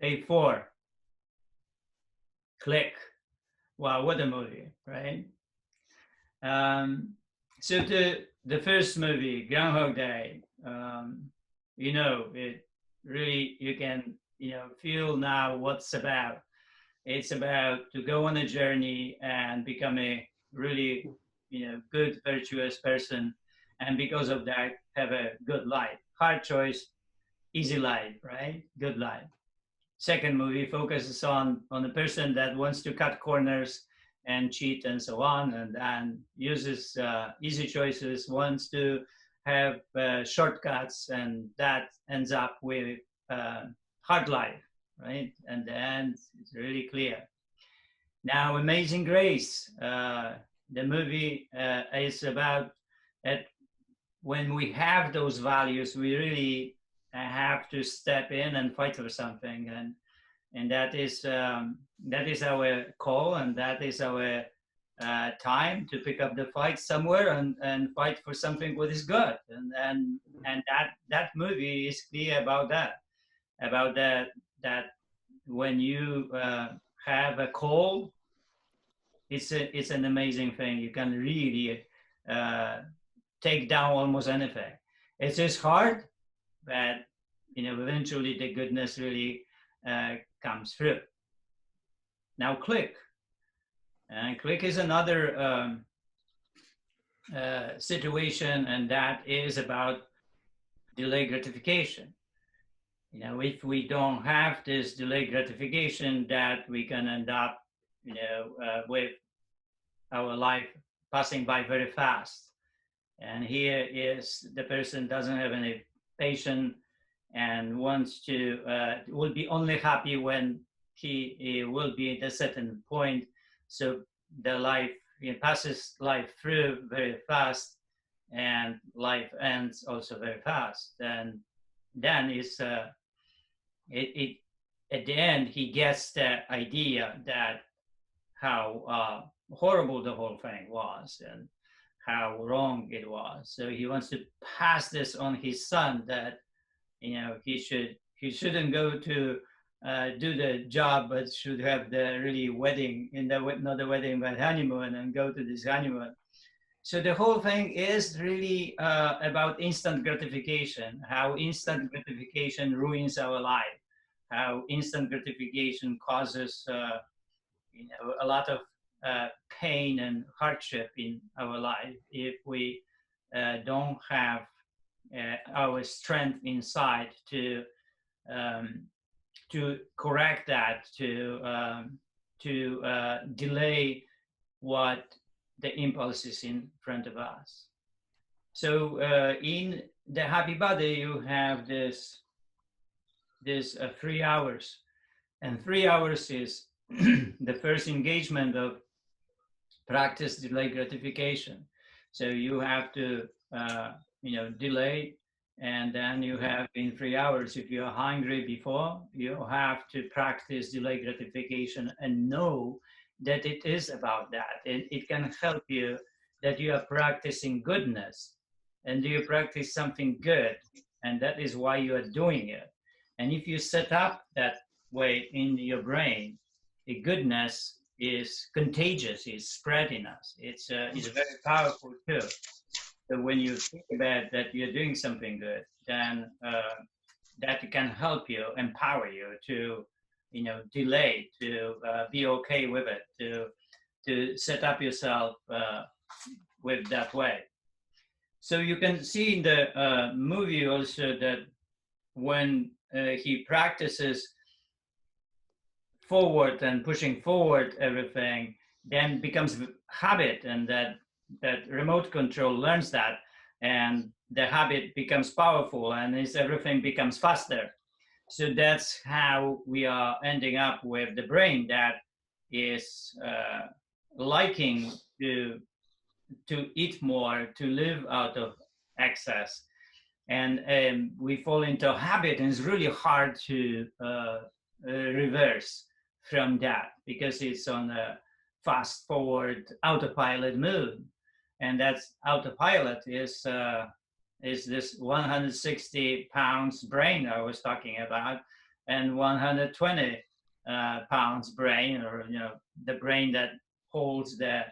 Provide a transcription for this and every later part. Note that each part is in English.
A4, Click. Wow, what a movie, right? Um, so the first movie, Groundhog Day, it really, you can, feel now what's about. It's about to go on a journey and become a really, good, virtuous person. And because of that, have a good life. Hard choice, easy life, right? Good life. Second movie focuses on a person that wants to cut corners and cheat and so on, and uses easy choices, wants to have shortcuts, and that ends up with hard life, right? And the end is really clear. Now, Amazing Grace, the movie is about that when we have those values, we really have to step in and fight for something, and that is our call, and that is our time to pick up the fight somewhere and fight for something what is good, and that movie is clear about that when you have a call, it's an amazing thing. You can really uh, take down almost anything. It's just hard, but eventually the goodness really comes through. Now, Click, and Click is another situation, and that is about delayed gratification. If we don't have this delayed gratification, that we can end up, with our life passing by very fast. And here is the person doesn't have any patience and wants to will be only happy when he will be at a certain point. So the life, he passes life through very fast, and life ends also very fast. And then it at the end he gets the idea that how horrible the whole thing was and how wrong it was. So he wants to pass this on his son, that he shouldn't go to do the job, but should have the really wedding, in the not the wedding but honeymoon, and go to this honeymoon. So the whole thing is really about instant gratification, how instant gratification ruins our life, how instant gratification causes a lot of pain and hardship in our life if we don't have our strength inside um, to correct that, to delay what the impulse is in front of us. So in the Happy Body, you have this 3 hours, and 3 hours is the first engagement of practice delay gratification. So you have to delay, and then you have in 3 hours, if you're hungry before, you have to practice delay gratification and know that it is about that. It can help you that you are practicing goodness, and you practice something good, and that is why you are doing it. And if you set up that way in your brain, the goodness is contagious, is spreading us. It's very powerful too. So when you think about that you're doing something good, then that can help you, empower you to, delay, to be okay with it, to set up yourself with that way. So you can see in the movie also that when he practices forward and pushing forward everything, then becomes habit, and that remote control learns that, and the habit becomes powerful, and everything becomes faster. So that's how we are ending up with the brain that is liking to eat more, to live out of excess, and we fall into a habit, and it's really hard to reverse from that, because it's on a fast forward autopilot mode. And that's autopilot is this 160 pounds brain I was talking about, and 120 pounds brain, or the brain that holds the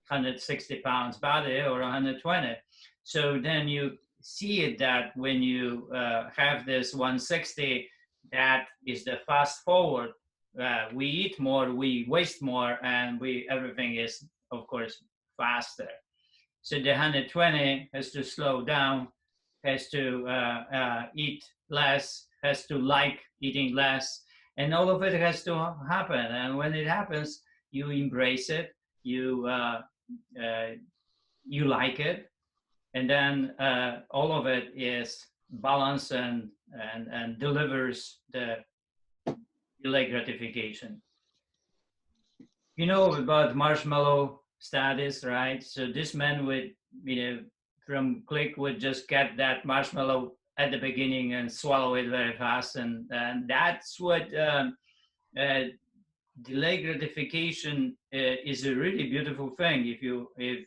160 pounds body, or 120. So then you see it that when you have this 160, that is the fast forward. We eat more, we waste more, and everything is, of course, faster. So the 120 has to slow down, has to eat less, has to like eating less, and all of it has to happen. And when it happens, you embrace it, you you like it, and then all of it is balanced and delivers the delayed gratification. You know about marshmallow status, right? So this man would, from click would just get that marshmallow at the beginning and swallow it very fast, and that's what delay gratification is a really beautiful thing if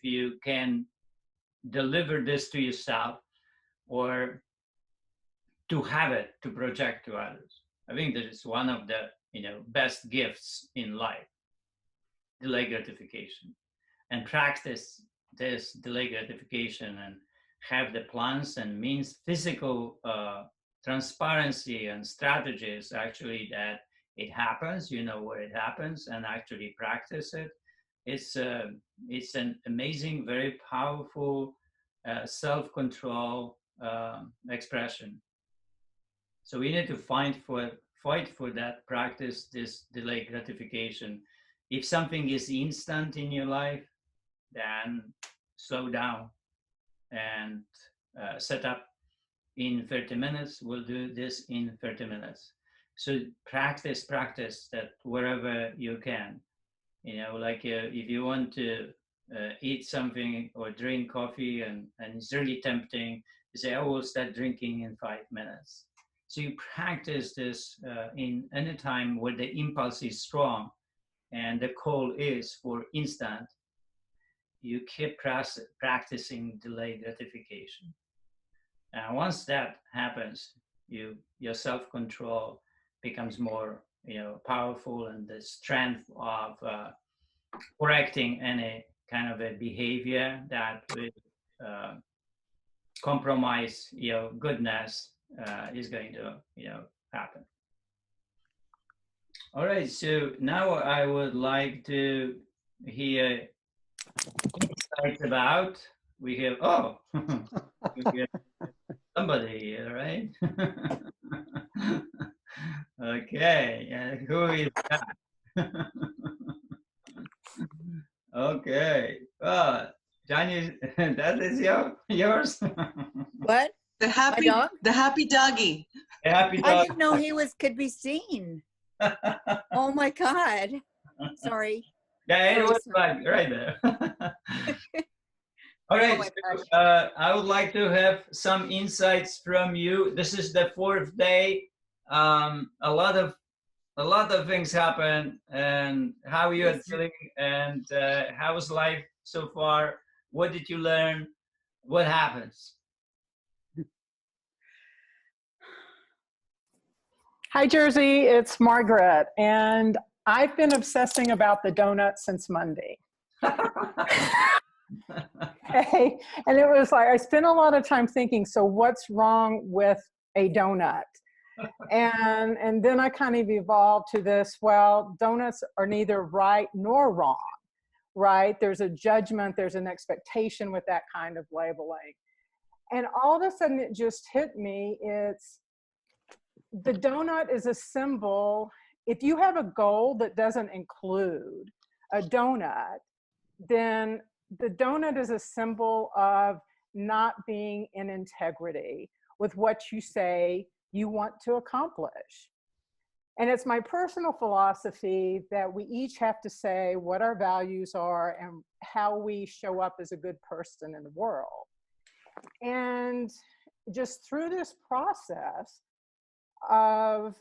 you can deliver this to yourself, or to have it to project to others. I think that is one of the best gifts in life, delay gratification, and practice this delay gratification and have the plans and means, physical transparency and strategies actually that it happens, where it happens, and actually practice it. It's an amazing, very powerful self-control expression. So we need to fight for that practice, this delay gratification. If something is instant in your life, then slow down and set up in 30 minutes. We'll do this in 30 minutes. So practice that wherever you can. Like if you want to eat something or drink coffee and it's really tempting, you say, I will start drinking in 5 minutes. So you practice this in any time where the impulse is strong and the call is for instant. You keep practicing delayed gratification. And once that happens, your self-control becomes more powerful, and the strength of correcting any kind of a behavior that would compromise your goodness is going to happen. All right, so now I would like to hear insights about. We have we have somebody here, right? Okay, and who is that? Okay, Johnny, that is yours. What? The happy doggy. A happy dog. I didn't know he could be seen. Oh my God. Sorry. Yeah, it was right there. All right, so, I would like to have some insights from you. This is the 4th day. A lot of things happen, and how you are feeling, and how's life so far? What did you learn? What happens? Hi, Jersey. It's Margaret, and I've been obsessing about the donut since Monday. Okay. And it was like, I spent a lot of time thinking, so what's wrong with a donut? And then I kind of evolved to this, well, donuts are neither right nor wrong, right? There's a judgment, there's an expectation with that kind of labeling. And all of a sudden it just hit me, the donut is a symbol. If you have a goal that doesn't include a donut, then the donut is a symbol of not being in integrity with what you say you want to accomplish. And it's my personal philosophy that we each have to say what our values are and how we show up as a good person in the world. And just through this process of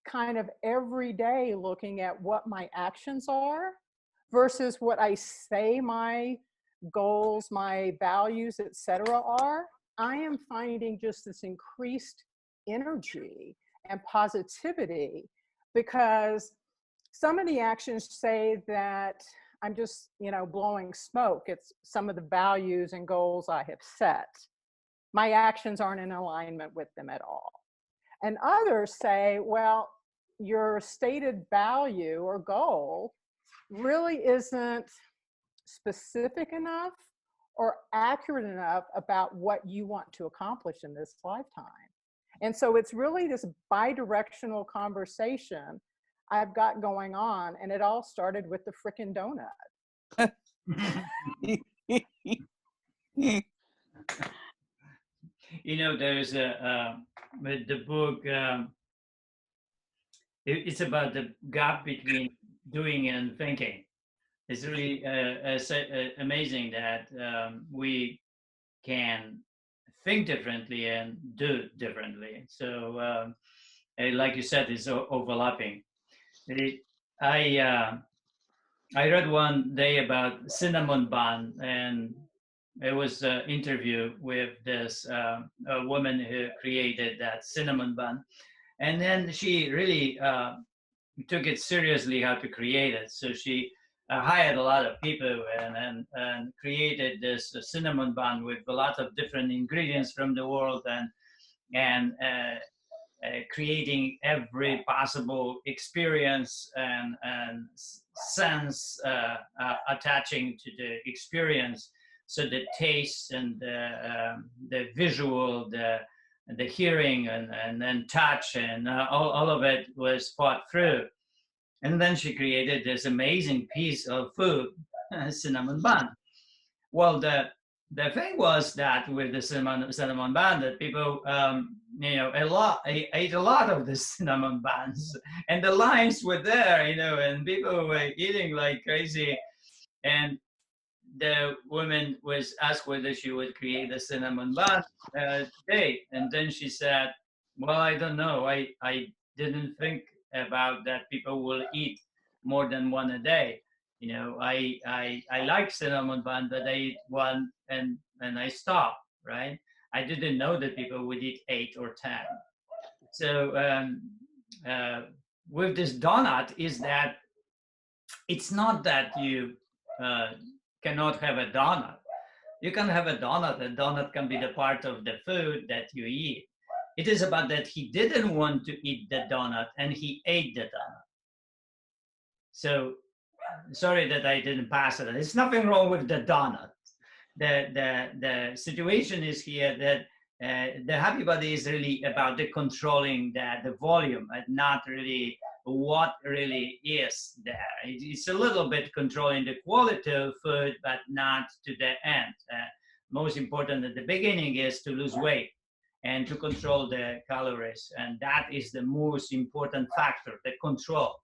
kind of every day looking at what my actions are versus what I say my goals, my values, etc. are, I am finding just this increased energy and positivity, because some of the actions say that I'm just, blowing smoke. It's some of the values and goals I have set. My actions aren't in alignment with them at all. And others say, well, your stated value or goal really isn't specific enough or accurate enough about what you want to accomplish in this lifetime. And so it's really this bi-directional conversation I've got going on, and it all started with the frickin' donut. There's with the book, it's about the gap between doing and thinking. It's really amazing that we can think differently and do differently. So, like you said, it's overlapping. I read one day about cinnamon bun, and it was an interview with this a woman who created that cinnamon bun, and then she really took it seriously how to create it. So she hired a lot of people and created this cinnamon bun with a lot of different ingredients from the world, and creating every possible experience and sense attaching to the experience. So the taste and the visual, the hearing and then touch and all of it was thought through. And then she created this amazing piece of food, cinnamon bun. Well, the thing was that with the cinnamon bun, that people, ate a lot of the cinnamon buns, and the lines were there, and people were eating like crazy. And the woman was asked whether she would create a cinnamon bun today, and then she said, "Well, I don't know. I didn't think about that people will eat more than one a day. I like cinnamon bun, but I eat one and I stop, right? I didn't know that people would eat 8 or 10. So with this donut is that it's not that you cannot have a donut. You can have a donut. A donut can be the part of the food that you eat. It is about that he didn't want to eat the donut and he ate the donut. So sorry that I didn't pass it. There's nothing wrong with the donut. The situation is here that the happy body is really about the controlling the volume and not really what really is there. It's a little bit controlling the quality of food, but not to the end. Most important at the beginning is to lose weight and to control the calories. And that is the most important factor, the control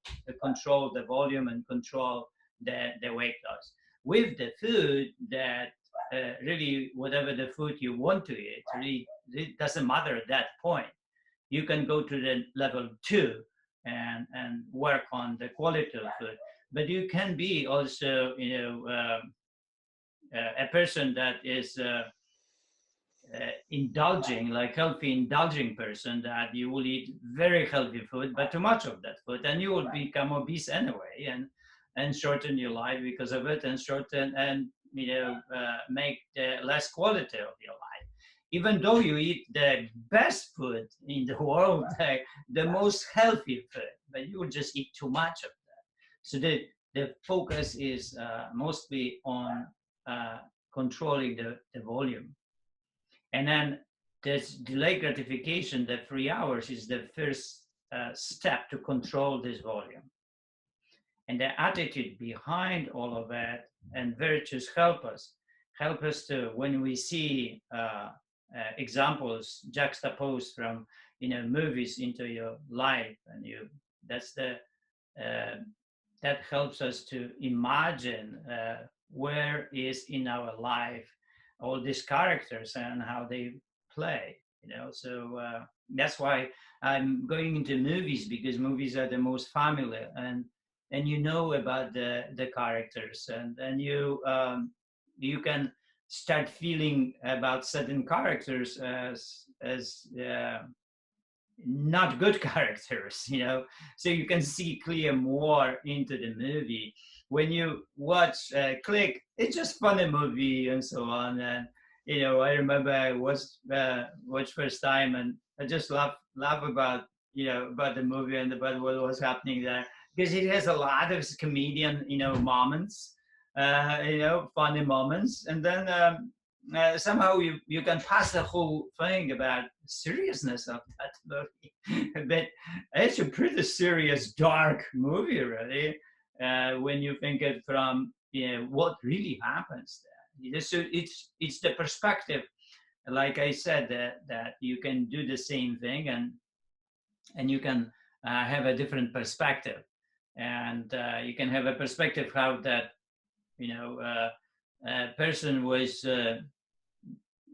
the volume and control the weight loss. With the food, that really whatever the food you want to eat, really it doesn't matter at that point. You can go to the level 2 and work on the quality of food. But you can be also, a person that is indulging, like healthy indulging person, that you will eat very healthy food, but too much of that food, and you will become obese anyway, and shorten your life because of it, and shorten and make the less quality of your life. Even though you eat the best food in the world, the most healthy food, but you will just eat too much of that. So the focus is mostly on controlling the volume. And then this delayed gratification, the 3 hours, is the first step to control this volume. And the attitude behind all of that and virtues help us to, when we see examples juxtaposed from movies into your life, and that helps us to imagine where is in our life all these characters and how they play. So that's why I'm going into movies, because movies are the most familiar, and about the characters, and you can start feeling about certain characters as not good characters, so you can see clear more into the movie. When you watch Click, it's just funny movie and so on. And I remember I watched first time, and I just laugh about about the movie and about what was happening there, because it has a lot of comedian moments, funny moments, and then somehow you can pass the whole thing about seriousness of that movie. But it's a pretty serious, dark movie, really, when you think it from what really happens there. So it's the perspective, like I said, that you can do the same thing, and you can have a different perspective, and you can have a perspective how that person was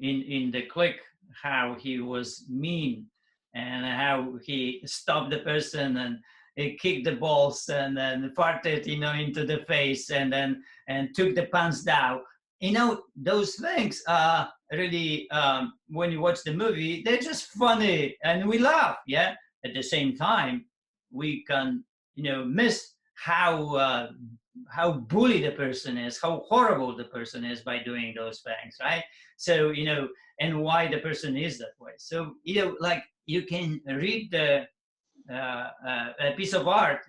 in the Click, how he was mean, and how he stopped the person, and he kicked the balls, and then farted into the face, and took the pants down. Those things are really, when you watch the movie, they're just funny and we laugh. Yeah, at the same time we can miss how bully the person is, how horrible the person is by doing those things, right? So and why the person is that way. So like you can read a piece of art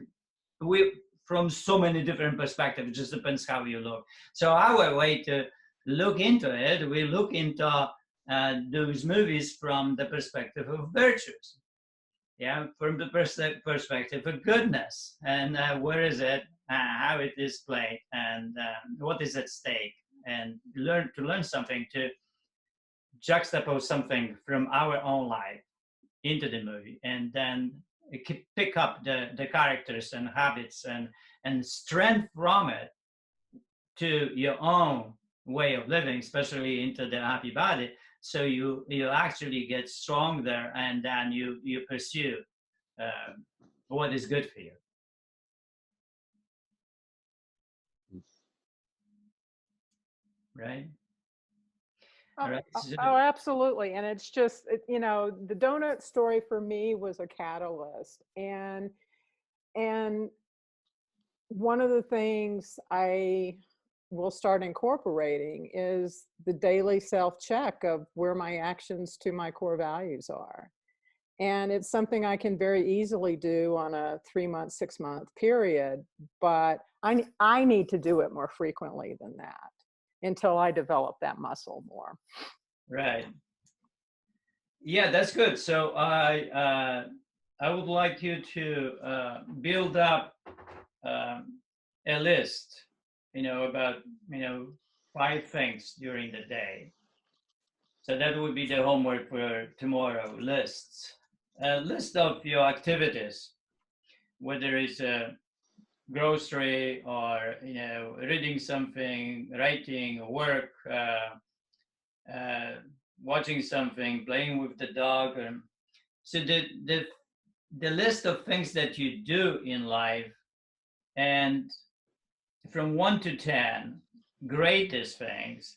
from so many different perspectives. It just depends how you look. So our way to look into it, we look into those movies from the perspective of virtues. Yeah, from the perspective of goodness, and where is it, how it is played, and what is at stake, and learn something, to juxtapose something from our own life into the movie, and then pick up the characters and habits and strength from it to your own way of living, especially into the happy body. So you actually get strong there, and then you pursue what is good for you. Right? Oh, Right. oh, absolutely. And it's just, the donut story for me was a catalyst. And one of the things I will start incorporating is the daily self-check of where my actions to my core values are. And it's something I can very easily do on a 3-month, 6-month period, but I need to do it more frequently than that until I develop that muscle more. Right. Yeah, that's good. So I would like you to build up a list, about 5 things during the day. So that would be the homework for tomorrow. Lists, a list of your activities, whether it's a grocery or reading something, writing, work, watching something, playing with the dog. So the list of things that you do in life, and from 1 to 10, greatest things,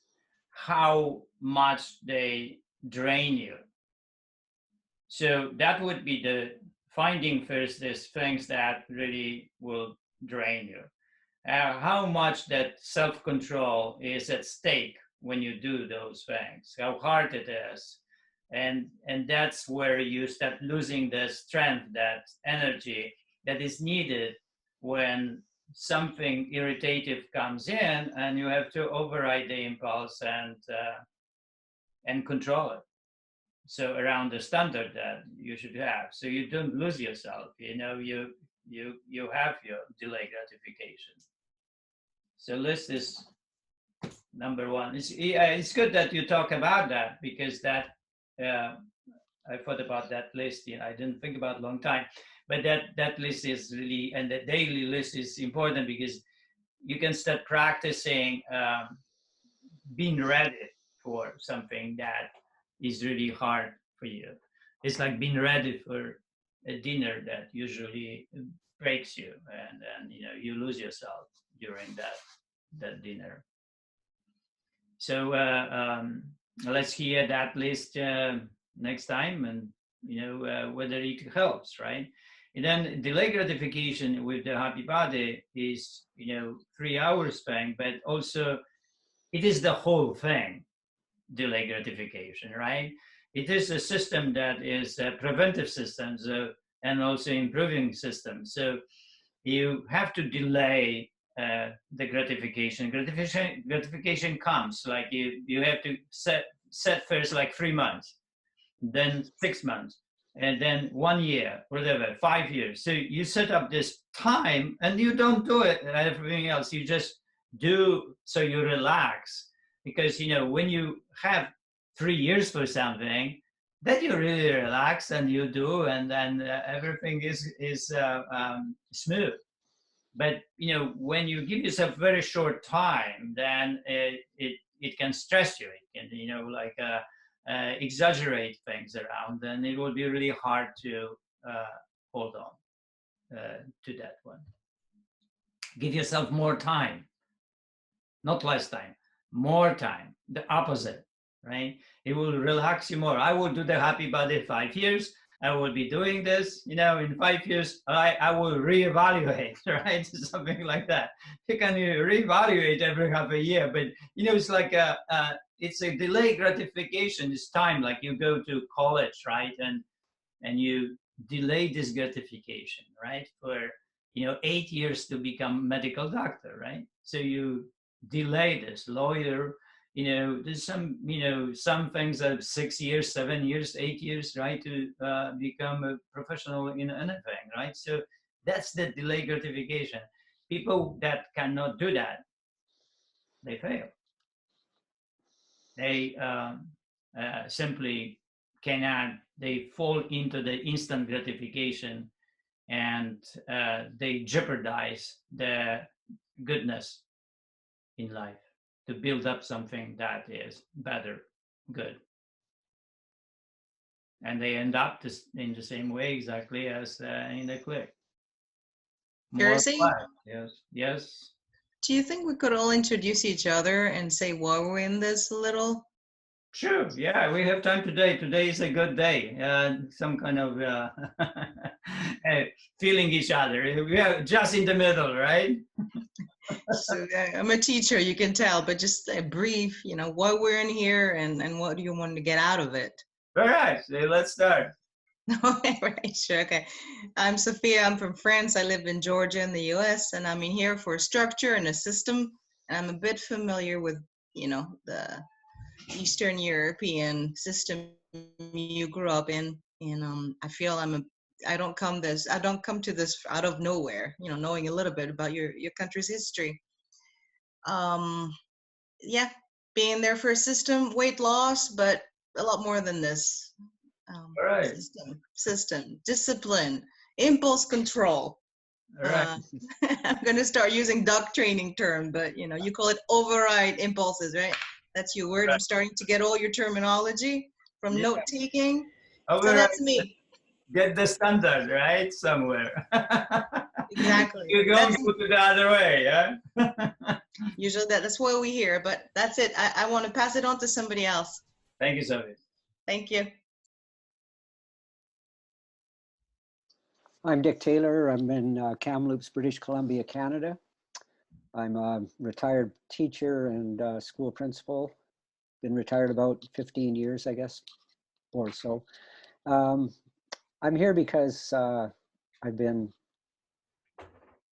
how much they drain you. So that would be the finding first these things that really will drain you. How much that self-control is at stake when you do those things, how hard it is. And that's where you start losing the strength, that energy that is needed when something irritative comes in, and you have to override the impulse and control it. So around the standard that you should have, so you don't lose yourself. You have your delay gratification. So list is number 1. It's good that you talk about that, because that I thought about that list. I didn't think about it a long time, but that list is really, and the daily list is important, because you can start practicing being ready for something that is really hard for you. It's like being ready for a dinner that usually breaks you, and then you lose yourself during that dinner. So let's hear that list next time, whether it helps, right? And then delay gratification with the happy body is, 3 hours span, but also it is the whole thing, delay gratification, right? It is a system that is a preventive system, and also improving system. So you have to delay the gratification. Gratification comes like you have to set first like 3 months, then 6 months, and then 1 year, whatever, 5 years. So you set up this time and you don't do it everything else. You just do, so you relax. Because, when you have 3 years for something, then you really relax and you do, and then everything is smooth. But, when you give yourself very short time, then it can stress you. It can, exaggerate things around, and it will be really hard to hold on to that one. Give yourself more time, not less time, more time, the opposite, right? It will relax you more. I will do the happy body 5 years. I will be doing this, in 5 years, I will reevaluate, right? Something like that. You can reevaluate every half a year, but, it's like it's a delayed gratification. It's time, like you go to college, right? And you delay this gratification, right? For, 8 years to become medical doctor, right? So you delay this lawyer, there's some things that 6 years, 7 years, 8 years, right, to become a professional in anything, right? So that's the delay gratification. People that cannot do that, they fail. They simply cannot, they fall into the instant gratification, and they jeopardize the goodness in life to build up something that is better, good. And they end up in the same way exactly as in the click. Jersey, Yes. do you think we could all introduce each other and say why we're in this a little? Sure. Yeah, we have time today. Today is a good day. Some kind of feeling each other. We are just in the middle, right? So I'm a teacher, you can tell, but just a brief, why we're in here and what do you want to get out of it? All right, so let's start. Right, sure, okay. I'm Sophia, I'm from France. I live in Georgia in the US, and I'm in here for a structure and a system, and I'm a bit familiar with, the Eastern European system you grew up in, and I feel I don't come to this out of nowhere, knowing a little bit about your country's history. Yeah, being there for a system, weight loss, but a lot more than this. All right. System, discipline, impulse control. All right. I'm going to start using dog training term, but you call it override impulses, right? That's your word. Right. I'm starting to get all your terminology from note taking. So that's me. Get the standard, right? Somewhere. Exactly. You're going to put it the other way, yeah? Usually that's what we hear, but that's it. I want to pass it on to somebody else. Thank you, Sophie. Thank you. I'm Dick Taylor. I'm in Kamloops, British Columbia, Canada. I'm a retired teacher and school principal. Been retired about 15 years, I guess, or so. I'm here because I've been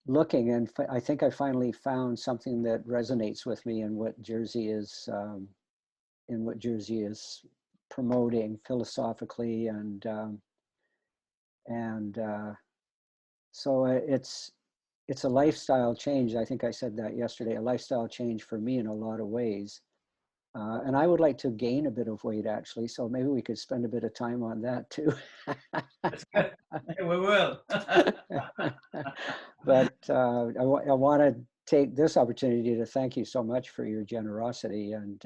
looking, and I think I finally found something that resonates with me in what Jersey is promoting philosophically, and so it's a lifestyle change. I think I said that yesterday, a lifestyle change for me in a lot of ways. And I would like to gain a bit of weight, actually, so maybe we could spend a bit of time on that too. That's good. We will. But I want to take this opportunity to thank you so much for your generosity. And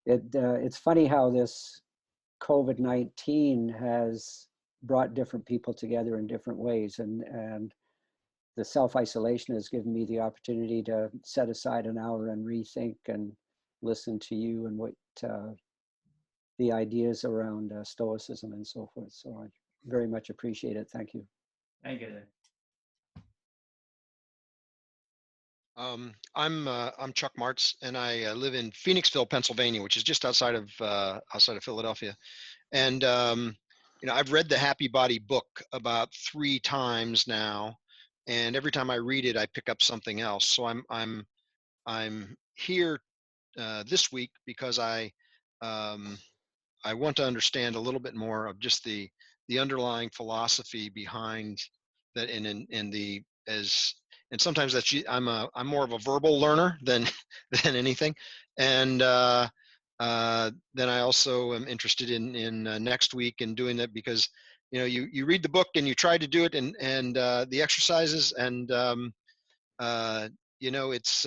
it's funny how this COVID-19 has brought different people together in different ways. And the self-isolation has given me the opportunity to set aside an hour and rethink and listen to you and what the ideas around Stoicism and so forth. So I very much appreciate it. Thank you. Thank you. I'm Chuck Martz, and I live in Phoenixville, Pennsylvania, which is just outside of Philadelphia. And I've read the Happy Body book about 3 times now, and every time I read it, I pick up something else. So I'm here this week because I want to understand a little bit more of just the underlying philosophy behind that, and sometimes I'm more of a verbal learner than anything, and then I also am interested in next week in doing that, because you read the book and you try to do it, and the exercises, and it's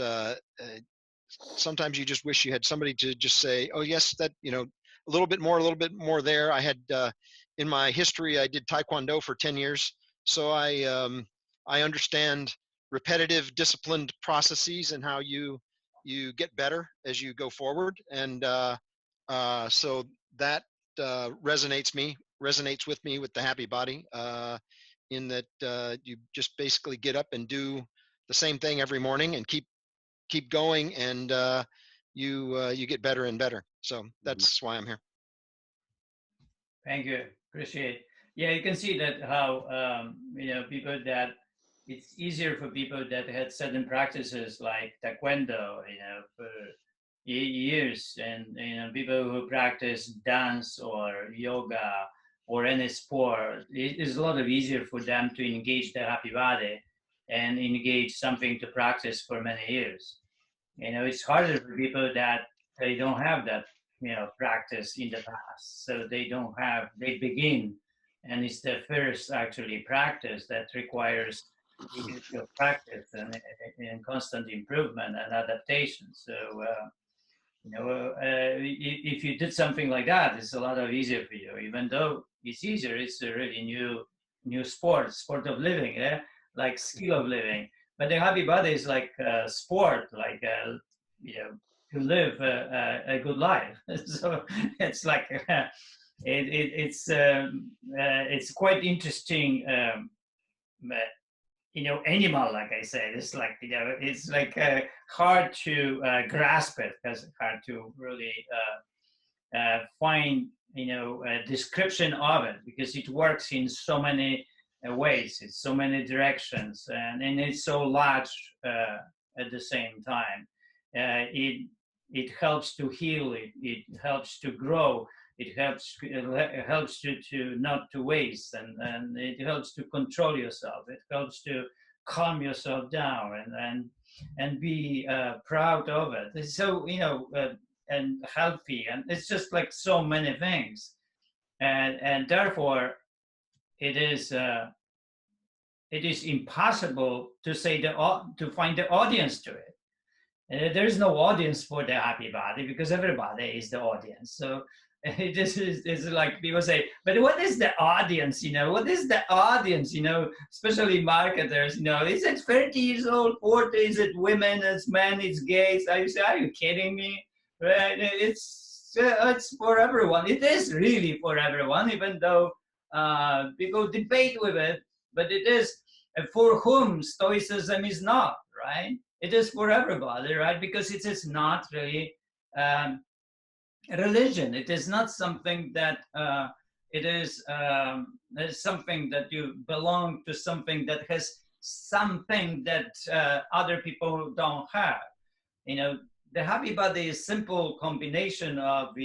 sometimes you just wish you had somebody to just say, oh yes, that a little bit more there. I had in my history, I did Taekwondo for 10 years, so I understand repetitive, disciplined processes and how you get better as you go forward, and so that resonates with me with the Happy Body, in that you just basically get up and do the same thing every morning and keep going, and you get better and better. So that's why I'm here. Thank you. Appreciate. Yeah, you can see that how people that it's easier for people that had certain practices like Taekwondo, for years, and people who practice dance or yoga or any sport. It is a lot easier for them to engage the Happy Body and engage something to practice for many years. It's harder for people that they don't have that practice in the past, so they begin, and it's the first actually practice that requires years of practice and constant improvement and adaptation. So if you did something like that, it's a lot easier for you. Even though it's easier, it's a really new sport of living, like skill of living. But the Happy Body is like a sport, like to live a good life. So it's like it's quite interesting. Animal, like I said, it's like it's like hard to grasp it, because it's hard to really find a description of it, because it works in so many ways, in so many directions, and it's so large at the same time. It helps to heal, it helps to grow, it helps you to not to waste, and it helps to control yourself, it helps to calm yourself down and be proud of it. It's so and healthy, and it's just like so many things, and therefore it is impossible to say to find the audience to it. There is no audience for the Happy Body, because everybody is the audience. So it's like people say, but what is the audience? What is the audience? Especially marketers. Is it 30 years old, 40? Is it women? It's men? It's gays? I say, are you kidding me? Right? It's for everyone. It is really for everyone, even though people debate with it. But it is for whom Stoicism is not, right? It is for everybody, right? Because it is not really religion. It is not something that it is something that you belong to, something that has something that other people don't have. The Happy Body is simple combination of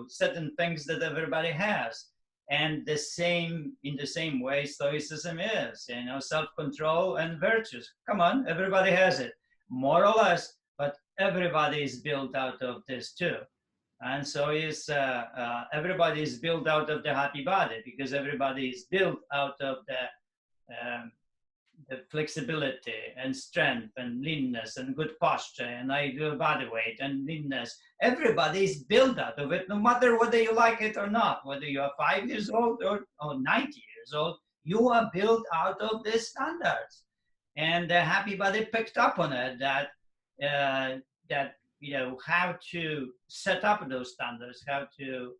certain things that everybody has, and in the same way Stoicism is, self-control and virtues. Come on, everybody has it, more or less, but everybody is built out of this too. And so is everybody is built out of the Happy Body, because everybody is built out of the flexibility and strength and leanness and good posture and ideal body weight and leanness. Everybody is built out of it, no matter whether you like it or not, whether you are 5 years old or 90 years old, you are built out of these standards. And the Happy Body picked up on it, that how to set up those standards, how to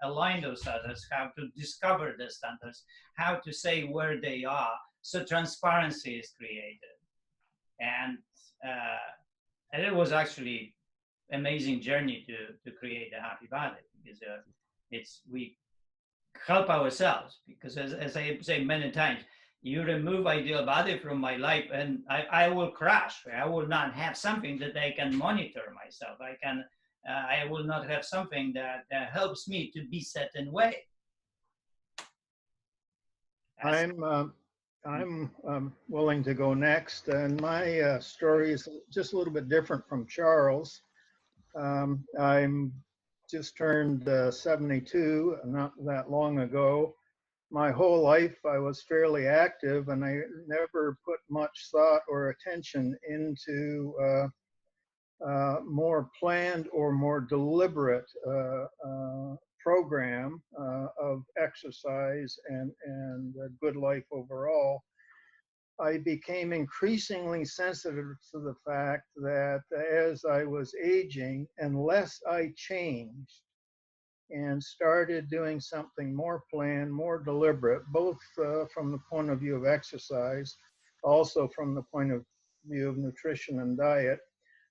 align those standards, how to discover the standards, how to say where they are, so transparency is created. And it was actually amazing journey to create a happy body, because we help ourselves, because as I say many times, you remove ideal body from my life and I will crash. I will not have something that I can monitor myself. I will not have something that helps me to be certain way. I'm willing to go next, and my story is just a little bit different from Charles. I'm just turned 72 not that long ago. My whole life I was fairly active, and I never put much thought or attention into more planned or more deliberate program of exercise and a good life overall. I became increasingly sensitive to the fact that as I was aging, unless I changed and started doing something more planned, more deliberate, both from the point of view of exercise, also from the point of view of nutrition and diet,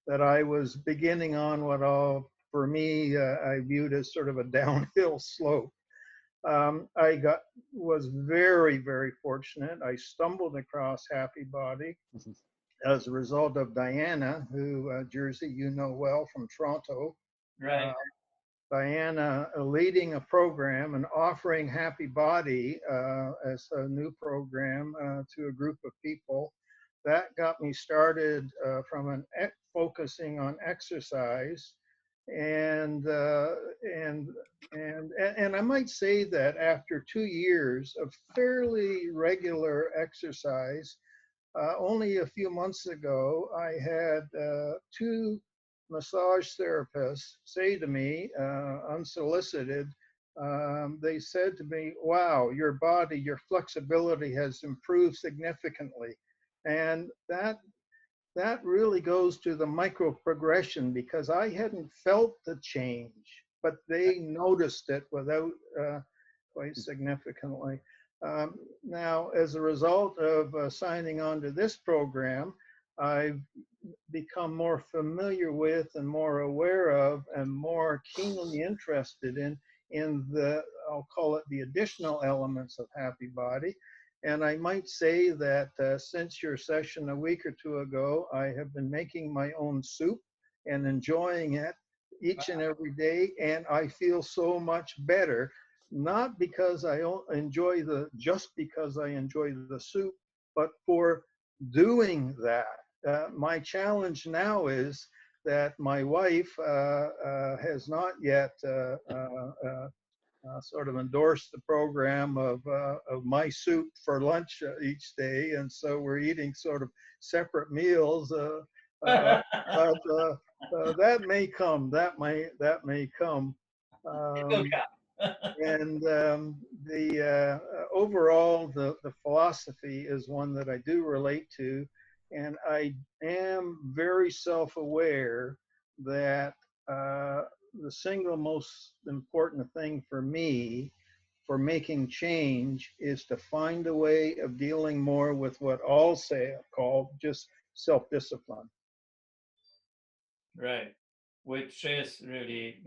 that I was beginning on what for me, I viewed as sort of a downhill slope. I was very, very fortunate. I stumbled across Happy Body as a result of Diana, who, Jersey, you know well from Toronto. Right. Diana leading a program and offering Happy Body as a new program to a group of people. That got me started from focusing on exercise. And I might say that after 2 years of fairly regular exercise, only a few months ago, I had 2 massage therapists say to me, unsolicited, they said to me, wow, your body, your flexibility has improved significantly. And that really goes to the micro progression, because I hadn't felt the change, but they noticed it without quite significantly. Now, as a result of signing on to this program, I've become more familiar with and more aware of and more keenly interested in the, I'll call it the additional elements of Happy Body. And I might say that since your session a week or 2 ago, I have been making my own soup and enjoying it each and every day. And I feel so much better, not because I enjoy just because I enjoy the soup, but for doing that. My challenge now is that my wife has not yet sort of endorsed the program of my soup for lunch each day, and so we're eating sort of separate meals. But that may come. That may come. And the overall, the philosophy is one that I do relate to, and I am very self-aware that the single most important thing for me for making change is to find a way of dealing more with what I'll call just self-discipline. Right. Which is really,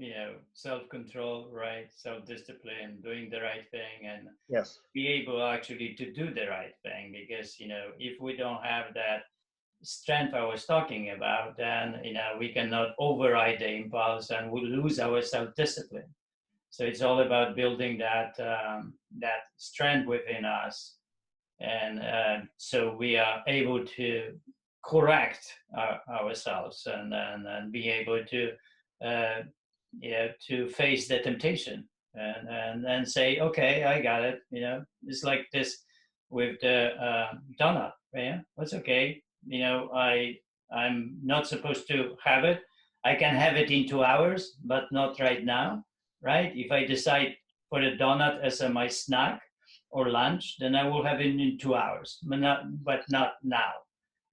self-control, right? Self-discipline, doing the right thing, and yes, be able actually to do the right thing. Because, if we don't have that strength I was talking about, then, we cannot override the impulse and we'll lose our self-discipline. So it's all about building that strength within us. And so we are able to correct ourselves and be able to to face the temptation and say, okay, I got it. It's like this with the donut. Yeah, that's okay. I'm not supposed to have it. I can have it in 2 hours, but not right now, right? If I decide for a donut as my snack or lunch, then I will have it in 2 hours, but not now.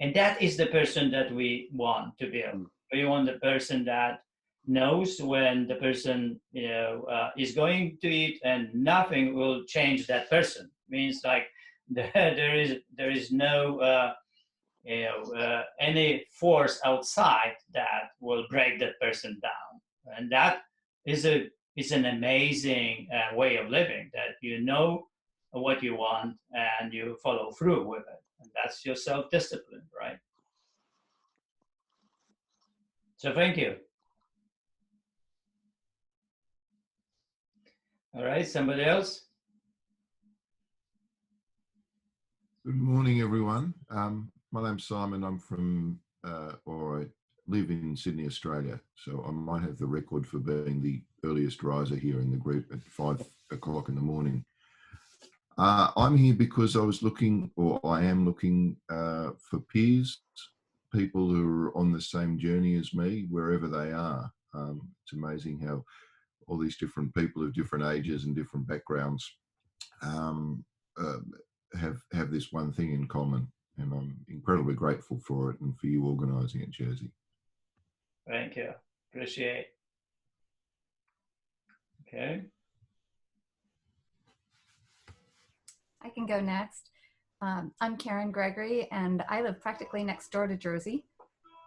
And that is the person that we want to build. We want the person that knows when the person, is going to eat, and nothing will change that person. Means like there is no any force outside that will break that person down, and that is an amazing way of living. That you know what you want and you follow through with it, and that's your self-discipline, right? So thank you. All right, somebody else? Good morning, everyone. My name's Simon. I'm from, or I live in Sydney, Australia. So I might have the record for being the earliest riser here in the group at 5 o'clock in the morning. I'm here because I was looking, or I am looking for peers, people who are on the same journey as me, wherever they are. It's amazing how all these different people of different ages and different backgrounds have this one thing in common, and I'm incredibly grateful for it and for you organising it, Jersey. Thank you. Appreciate. Okay. I can go next. I'm Karen Gregory, and I live practically next door to Jersey.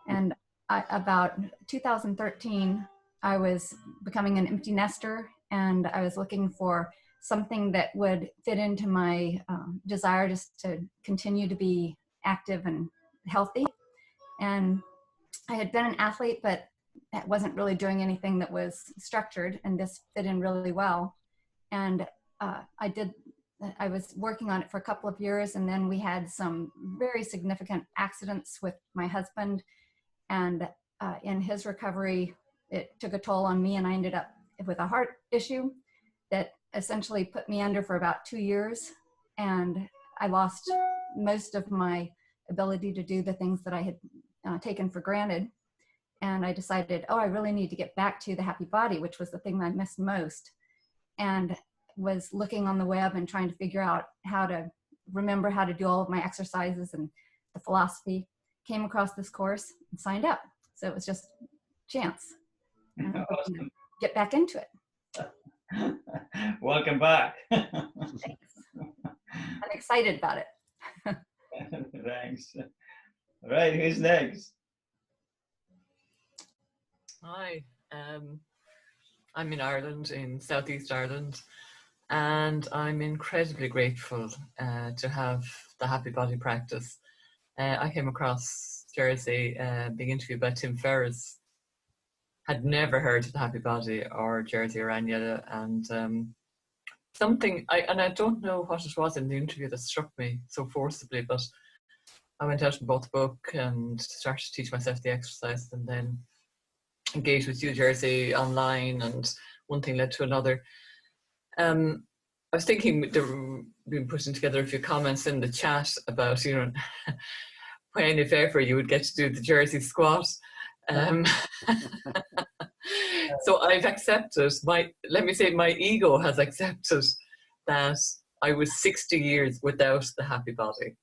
And about 2013, I was becoming an empty nester, and I was looking for something that would fit into my desire just to continue to be active and healthy. And I had been an athlete, but wasn't really doing anything that was structured, and this fit in really well. And I was working on it for a couple of years, and then we had some very significant accidents with my husband, and in his recovery, it took a toll on me, and I ended up with a heart issue that essentially put me under for about 2 years, and I lost most of my ability to do the things that I had taken for granted. And I decided, I really need to get back to the happy body, which was the thing that I missed most. And was looking on the web and trying to figure out how to remember how to do all of my exercises and the philosophy. Came across this course and signed up. So it was just chance. Awesome. Get back into it. Welcome back. Thanks. I'm excited about it. Thanks. All right, who's next? Hi, I'm in Ireland, in Southeast Ireland, and I'm incredibly grateful to have the Happy Body practice. I came across Jersey being interviewed by Tim Ferriss. Had never heard of the Happy Body or Jersey or Aniela, and something, I don't know what it was in the interview that struck me so forcibly, but I went out and bought the book and started to teach myself the exercise, and then engaged with you, Jersey, online, and one thing led to another. I was thinking, we've been putting together a few comments in the chat about, when, if ever, you would get to do the Jersey squat. So I've accepted, let me say my ego has accepted that I was 60 years without the Happy Body.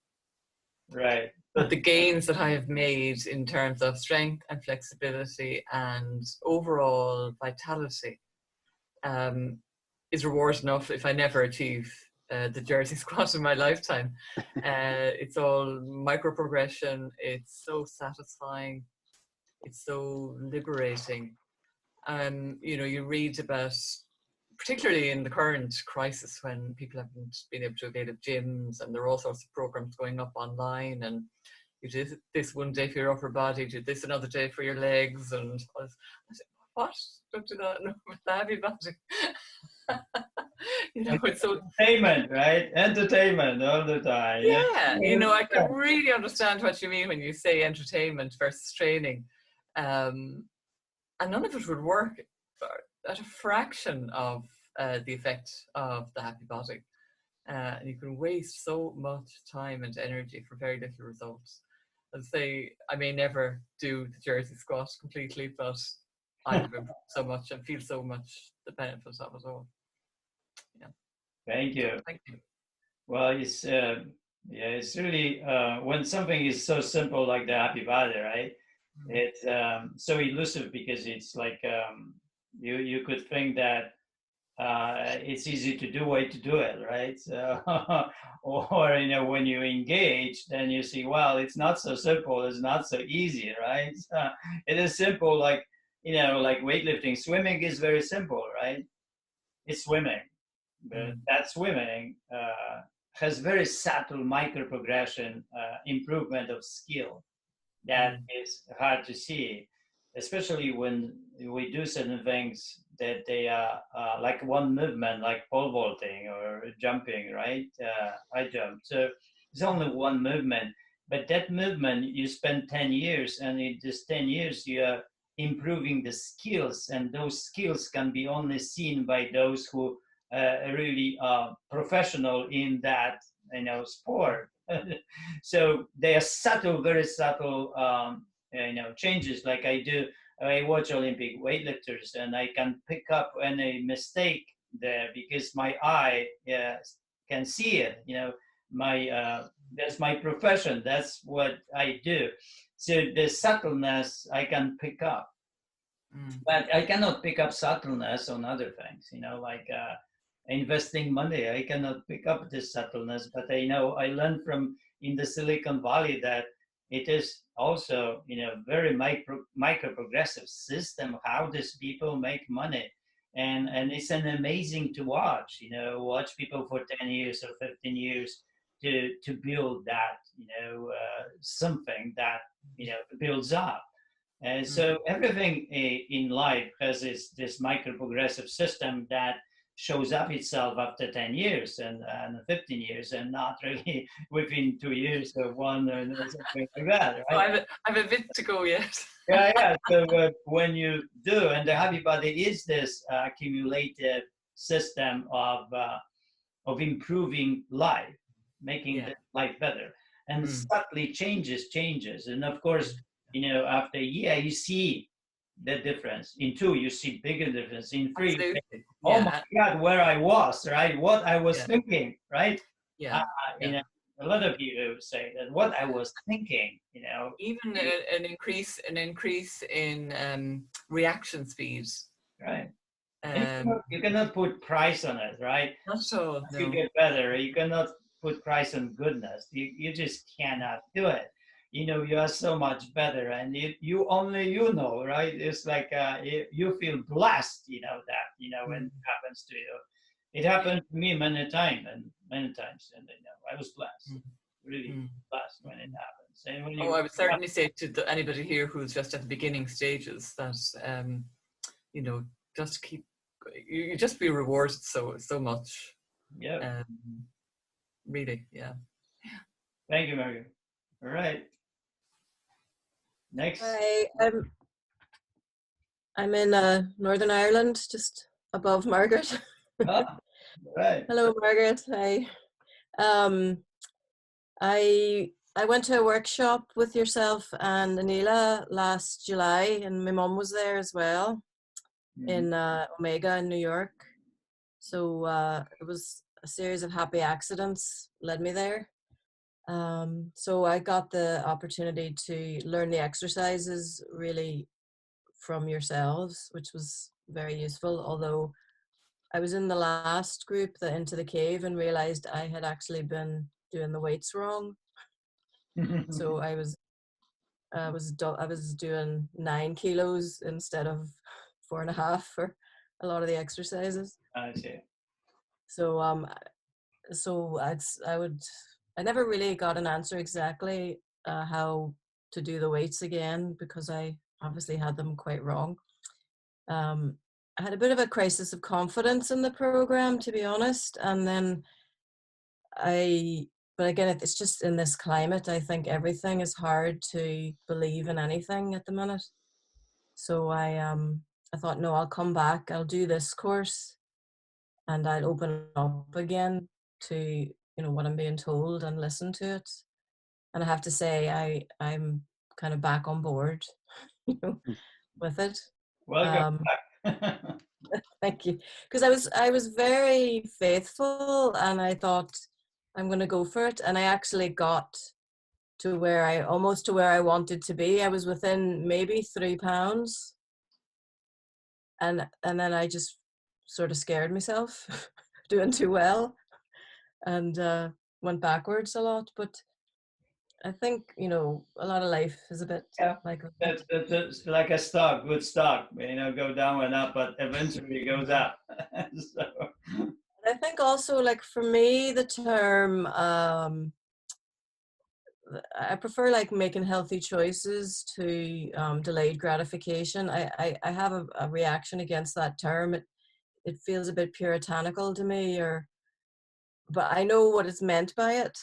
Right. But the gains that I have made in terms of strength and flexibility and overall vitality is reward enough if I never achieve the Jersey squat in my lifetime. It's all micro progression. It's so satisfying. It's so liberating. You read about, particularly in the current crisis when people haven't been able to avail of gyms, and there are all sorts of programs going up online, and you do this one day for your upper body, do this another day for your legs, and I said, what? Don't do that with the Happy Body. It's so entertainment, right? Entertainment all the time. Yeah, I can really understand what you mean when you say entertainment versus training. And none of it would work at a fraction of the effect of the Happy Body. And you can waste so much time and energy for very little results. As I say, I may never do the Jersey squat completely, but I have improved so much and feel so much the benefits of it all. Yeah. Thank you. Thank you. Well, it's really when something is so simple like the Happy Body, right? It's so elusive because it's like you could think that it's easy to do way to do it, right? So, or when you engage, then you see, well, it's not so simple, it's not so easy, right? It is simple, like like weightlifting. Swimming is very simple, right? It's swimming, but that swimming has very subtle micro progression, improvement of skill that is hard to see, especially when we do certain things that they are like one movement, like pole vaulting or jumping, right? High jump. So it's only one movement, but that movement you spend 10 years, and in this 10 years you are improving the skills, and those skills can be only seen by those who really are professional in that sport. So they are subtle, very subtle, changes. Like I watch Olympic weightlifters, and I can pick up any mistake there because my eye can see it. That's my profession. That's what I do. So the subtleness I can pick up, but I cannot pick up subtleness on other things. Like investing money. I cannot pick up this subtleness, but I learned from in the Silicon Valley that it is also very micro progressive system how these people make money, and it's an amazing to watch. Watch people for 10 years or 15 years to build that something that builds up. And so everything in life has this micro progressive system that shows up itself after 10 years and 15 years, and not really within 2 years or one or something like that, right? I have a bit to go yet. Yeah. So when you do, and the Happy Body is this cumulative system of improving life, making life better, and subtly changes, and of course, after a year you see the difference. In 2, you see bigger difference. In 3, you say, oh my God, where I was, right? What I was thinking, right? A lot of you say that what I was thinking, Even an increase in reaction speed. Right. You cannot put price on it, right? Not so. No. You get better. You cannot put price on goodness. You just cannot do it. You are so much better, and you only right? It's like you feel blessed, that when it happens to you. It happened to me many times, and I was blessed, really blessed when it happens. And when I would certainly say to anybody here who's just at the beginning stages that just keep, you just be rewarded so much. Yeah. Really, yeah. Thank you, Mario. All right. Next. Hi, I'm in Northern Ireland, just above Margaret. Right. Hello, Margaret. Hi. I went to a workshop with yourself and Anila last July, and my mom was there as well in Omega in New York. So it was a series of happy accidents led me there. So I got the opportunity to learn the exercises really from yourselves, which was very useful, although I was in the last group, the Into the Cave, and realized I had actually been doing the weights wrong. So I was doing 9 kilos instead of 4.5 for a lot of the exercises. I see. So I never really got an answer exactly how to do the weights again, because I obviously had them quite wrong. I had a bit of a crisis of confidence in the program, to be honest. And then but again, it's just in this climate, I think everything is hard to believe in anything at the minute. So I thought, no, I'll come back, I'll do this course, and I'll open up again to what I'm being told and listen to it. And I have to say I'm kind of back on board with it. Welcome back. Thank you. Because I was very faithful, and I thought I'm going to go for it, and I actually got to where I almost to where I wanted to be. I was within maybe 3 pounds, and then I just sort of scared myself doing too well, and went backwards a lot. But I think, you know, a lot of life is a bit Yeah, like that. that's like a stock, good stock. You know, go down and up, but eventually it goes up. So, I think also, like, for me, the term I prefer like making healthy choices to delayed gratification. I have a reaction against that term. It feels a bit puritanical to me, or but I know what it's meant by it.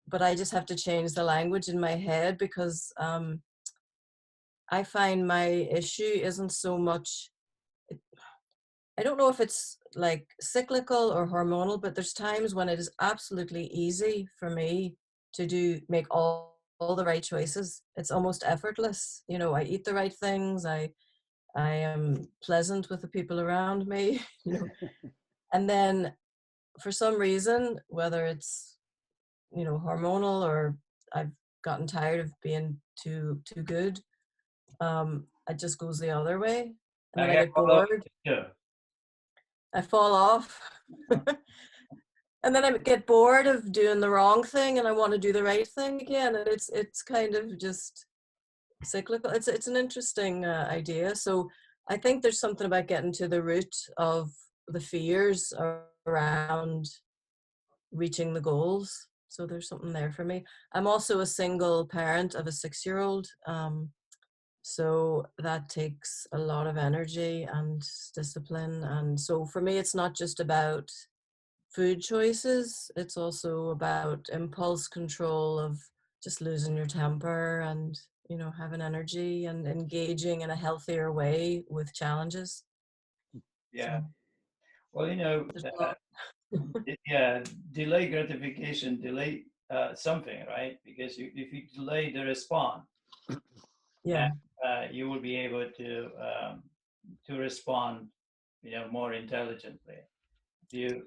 But I just have to change the language in my head, because I find my issue isn't so much. I don't know if it's like cyclical or hormonal, but there's times when it is absolutely easy for me to make all the right choices. It's almost effortless. You know, I eat the right things. I am pleasant with the people around me, you know. And then for some reason, whether it's, you know, hormonal, or I've gotten tired of being too good, it just goes the other way. And I then I have get all of bored. it too. I fall off. And then I get bored of doing the wrong thing, and I want to do the right thing again. And it's kind of just cyclical. It's an interesting idea. So I think there's something about getting to the root of the fears around reaching the goals. So there's something there for me. I'm also a single parent of a 6-year-old. So that takes a lot of energy and discipline. And so for me, it's not just about food choices, it's also about impulse control, of just losing your temper, and, you know, having energy and engaging in a healthier way with challenges. Yeah. So Well, you know, there's a lot. yeah, delay gratification, delay something, right? Because if you delay the response, Yeah. you will be able to respond, you know, more intelligently. You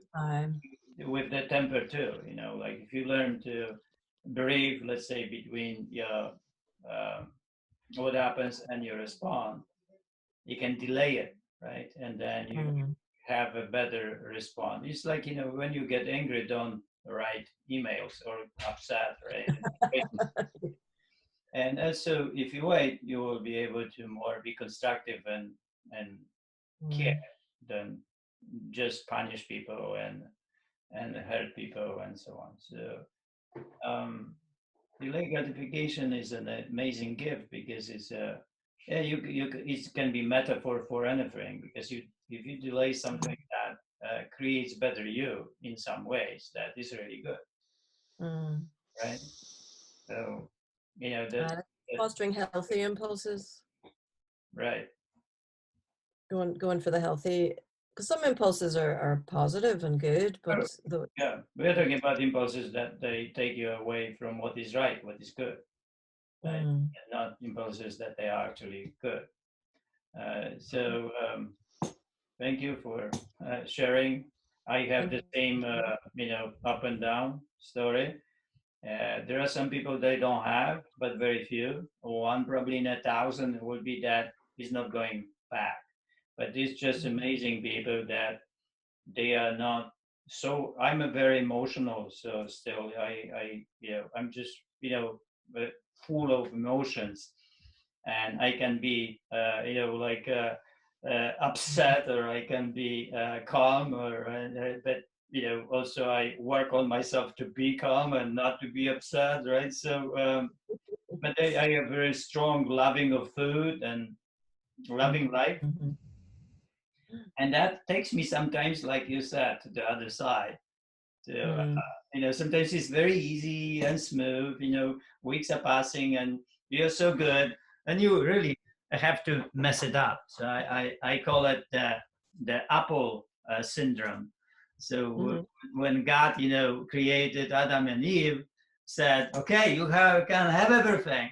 with the temper too, you know, like if you learn to breathe, let's say, between your what happens and your response, you can delay it, right? And then you have a better response. It's like, you know, when you get angry, don't write emails, or upset, right? And also, if you wait, you will be able to more be constructive and care than just punish people and hurt people and so on. So delayed gratification is an amazing gift, because it's a yeah, it can be metaphor for anything, because if you delay something that creates better you in some ways, that is really good, right? So, you know, Fostering healthy impulses, right. going for the healthy, because some impulses are positive and good, but Yeah, we're talking about impulses that they take you away from what is right, what is good, right? And not impulses that they are actually good. So thank you for sharing. I have the same, you know, up and down story. There are some people they don't have, but very few. One probably in 1,000 would be that is not going back. But it's just amazing people that they are not. So I'm a very emotional. So still, you know, I'm just, you know, full of emotions, and I can be, you know, like upset, or I can be calm, or but you know, also I work on myself to be calm and not to be upset, right? So, but I have very strong loving of food and loving life. And that takes me sometimes, like you said, to the other side. So, you know, sometimes it's very easy and smooth, you know, weeks are passing and you're so good, and you really have to mess it up. So I call it the apple syndrome. So when God, you know, created Adam and Eve, said, okay, you can have everything,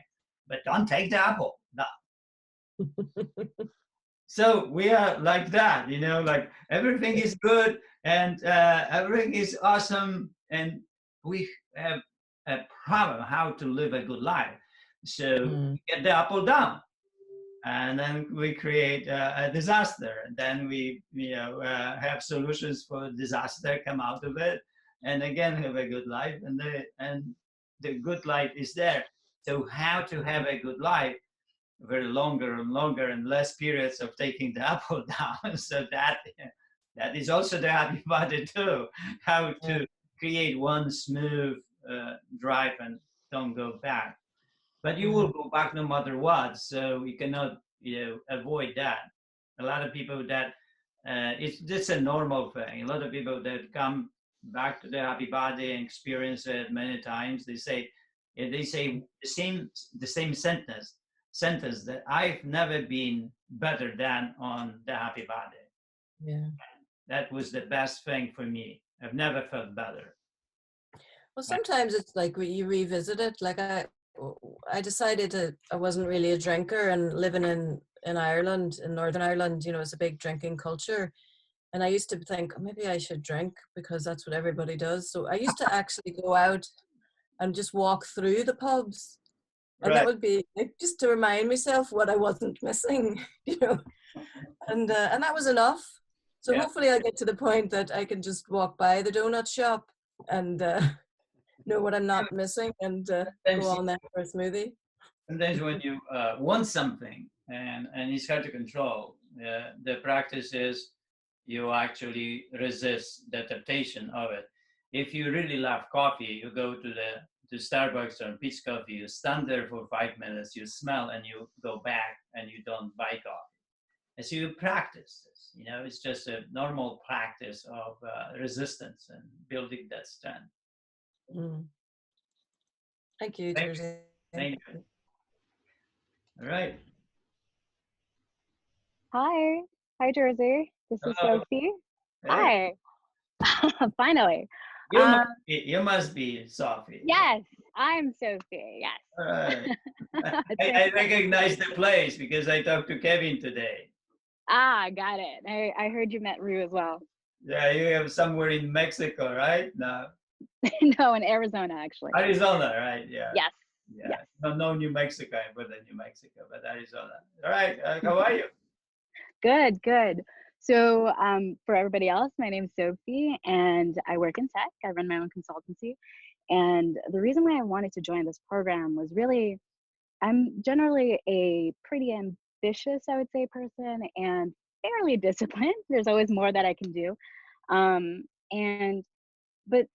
but don't take the apple. No. So we are like that, you know, like everything is good and everything is awesome, and we have a problem how to live a good life. So get the apple down, and then we create a disaster, and then we have solutions for disaster, come out of it, and again have a good life, and the good life is there. So how to have a good life, very longer and longer and less periods of taking the apple down. So that is also the happy body too. How to create one smooth drive and don't go back. But you will go back no matter what. So you cannot avoid that. A lot of people that it's just a normal thing. A lot of people that come back to the happy body and experience it many times, they say the same sentence that I've never been better than on the happy body. Yeah. That was the best thing for me. I've never felt better. Well, sometimes it's like you revisit it. Like I decided that I wasn't really a drinker, and living in Ireland, in Northern Ireland, it's a big drinking culture. And I used to think, oh, maybe I should drink because that's what everybody does. So I used to actually go out and just walk through the pubs. And that would be like, just to remind myself what I wasn't missing, and that was enough. So hopefully I'll get to the point that I can just walk by the donut shop and know what I'm not missing and go on there for a smoothie. Sometimes when you want something and it's hard to control, the practice is you actually resist the temptation of it. If you really love coffee, you go to Starbucks or Peach Coffee, you stand there for 5 minutes, you smell, and you go back and you don't buy coffee. And so you practice this. It's just a normal practice of resistance and building that strength. Thank you, Jersey. Thank you. All right. Hi, Jersey. This is Sophie. Hey. Hi. Finally. You must be Sophie. Yes, I'm Sophie. Yes. All right. I recognize the place because I talked to Kevin today. Got it. I heard you met Rue as well. Yeah, you have somewhere in Mexico, right? No. No, in Arizona, actually. Arizona, right? Yeah. Yes. Yeah. Yes. No, New Mexico. I put New Mexico, but Arizona. All right. How are you? Good. So for everybody else, my name's Sophie, and I work in tech. I run my own consultancy. And the reason why I wanted to join this program was really, I'm generally a pretty ambitious, I would say, person and fairly disciplined. There's always more that I can do. But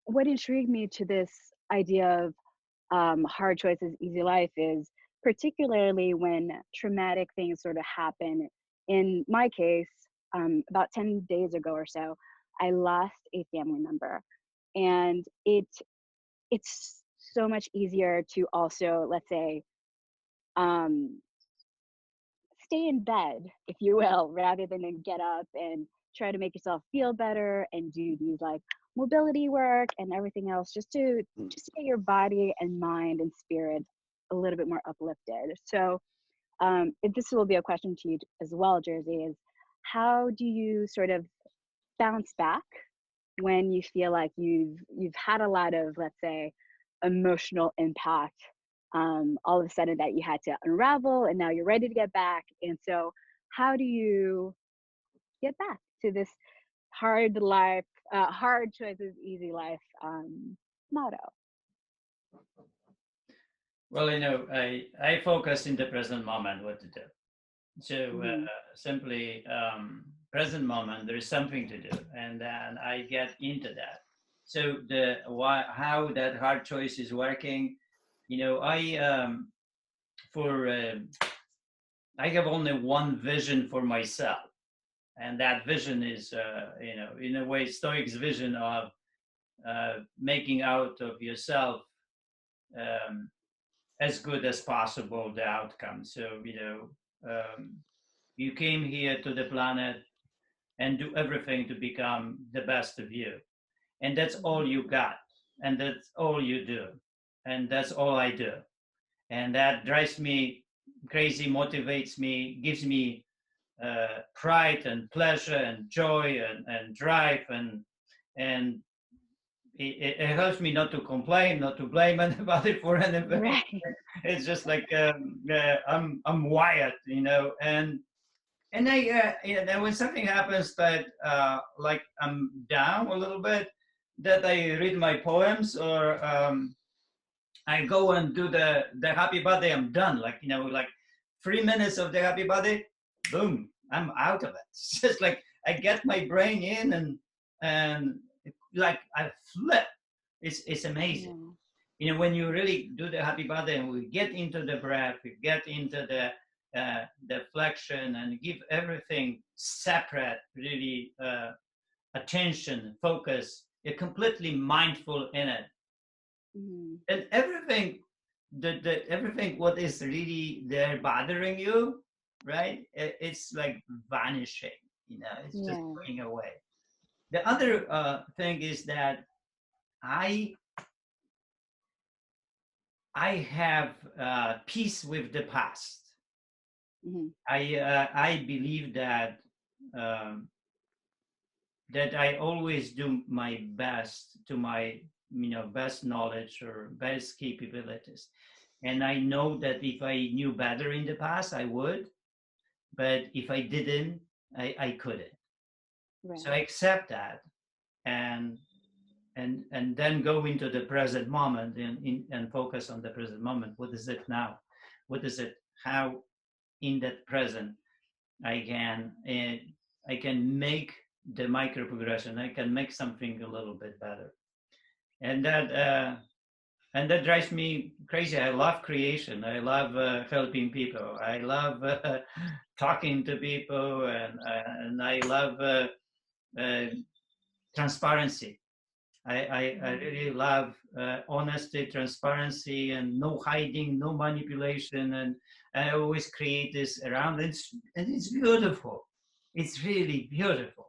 what intrigued me to this idea of hard choices, easy life is particularly when traumatic things sort of happen. In my case, about 10 days ago or so, I lost a family member. And it's so much easier to also, let's say, stay in bed, if you will, rather than get up and try to make yourself feel better and do these like mobility work and everything else just to get your body and mind and spirit a little bit more uplifted. So if this will be a question to you as well, Jersey, is how do you sort of bounce back when you feel like you've had a lot of, let's say, emotional impact, all of a sudden that you had to unravel and now you're ready to get back? And so how do you get back to this hard life, hard choices, easy life motto? Well, I focus in the present moment what to do. So simply present moment, there is something to do, and then I get into that. So how that hard choice is working, I have only one vision for myself, and that vision is, in a way, Stoics' vision of making out of yourself as good as possible the outcome. So you came here to the planet and do everything to become the best of you, and that's all you got, and that's all you do, and that's all I do, and that drives me crazy, motivates me, gives me pride and pleasure and joy and drive and it helps me not to complain, not to blame anybody for anything. Right. It's just like I'm wired, you know, and I then when something happens that like I'm down a little bit, that I read my poems or I go and do the happy birthday. I'm done. Like, you know, like 3 minutes of the happy birthday, boom, I'm out of it. It's just like I get my brain in and like I flip. It's amazing. You know, when you really do the happy birthday and we get into the breath, we get into the flexion and give everything separate, really attention, focus. You're completely mindful in it. And everything, everything what is really there bothering you, right? It's like vanishing, you know, it's just going away. The other thing is that I have peace with the past. I believe that that I always do my best to my best knowledge or best capabilities, and I know that if I knew better in the past, I would, but if I didn't, I couldn't. Right. So I accept that, and then go into the present moment and focus on the present moment. What is it now? What is it? How in that present I can make the micro progression. I can make something a little bit better, and that drives me crazy. I love creation. I love helping people. I love talking to people, and I love transparency. I really love honesty, transparency, and no hiding, no manipulation. And I always create this around it. And it's beautiful. It's really beautiful.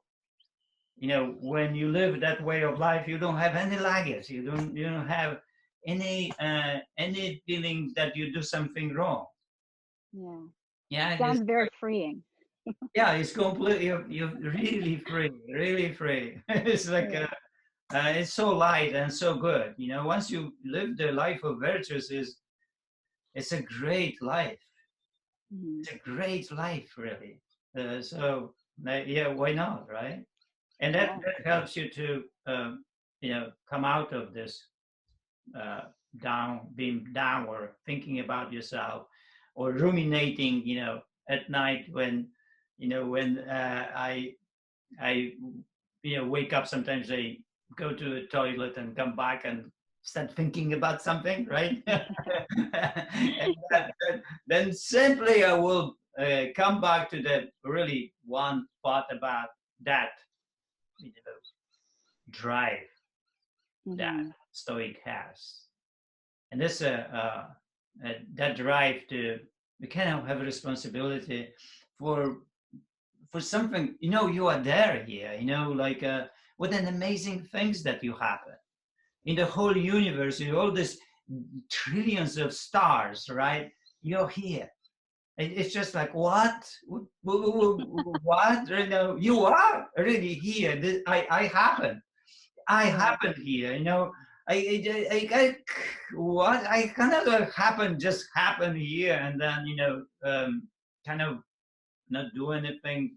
You know, when you live that way of life, you don't have any luggage. You don't have any feeling that you do something wrong. Yeah. Yeah. Sounds very freeing. Yeah, it's completely, you're really free. It's like, it's so light and so good. You know, once you live the life of virtues, it's a great life. It's a great life, really. So, yeah, why not, right? And that helps you to, come out of this being down or thinking about yourself or ruminating, at night when, when I wake up. Sometimes I go to the toilet and come back and start thinking about something, right? And then simply I will come back to the really one thought about that, drive that Stoic has. And this that drive to kind of have a responsibility for something, you are there here, like what an amazing things that you happen in the whole universe, all these trillions of stars, right? You're here. It's just like, what? What? You are really here. I happen. I happen here, what? I kind of just happen here, and then, kind of not do anything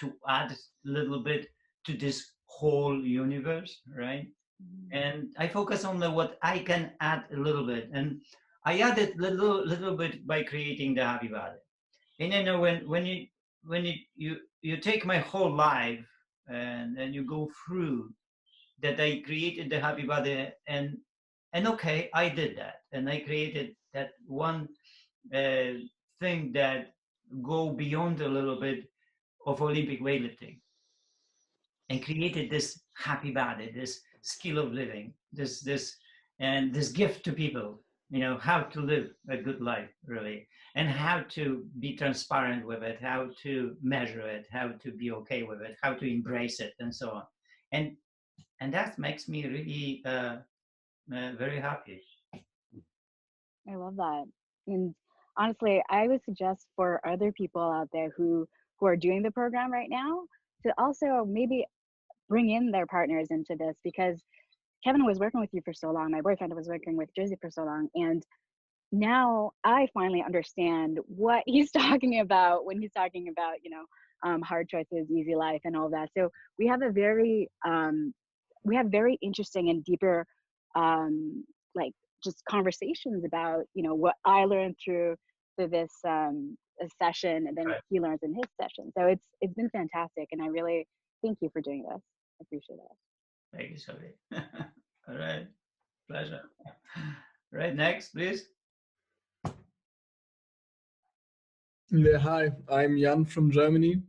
to add a little bit to this whole universe, right? And I focus on what I can add a little bit, and I added little bit by creating the happy body. And when you take my whole life and you go through that, I created the happy body, and okay, I did that, and I created that one thing that go beyond a little bit of Olympic weightlifting, and created this happy body, this skill of living, this gift to people, how to live a good life, really, and how to be transparent with it, how to measure it, how to be okay with it, how to embrace it, and so on. And that makes me really very happy. I love that. And honestly, I would suggest for other people out there who are doing the program right now to also maybe bring in their partners into this, because Kevin was working with you for so long. My boyfriend was working with Jersey for so long. And now I finally understand what he's talking about when he's talking about, hard choices, easy life, and all that. So we have very interesting and deeper, like just conversations about, what I learned through this session, and then what he learns in his session. So it's been fantastic, and I really thank you for doing this. I appreciate it. Thank you, Sophie. All right, pleasure. Right, next, please. Yeah, hi, I'm Jan from Germany.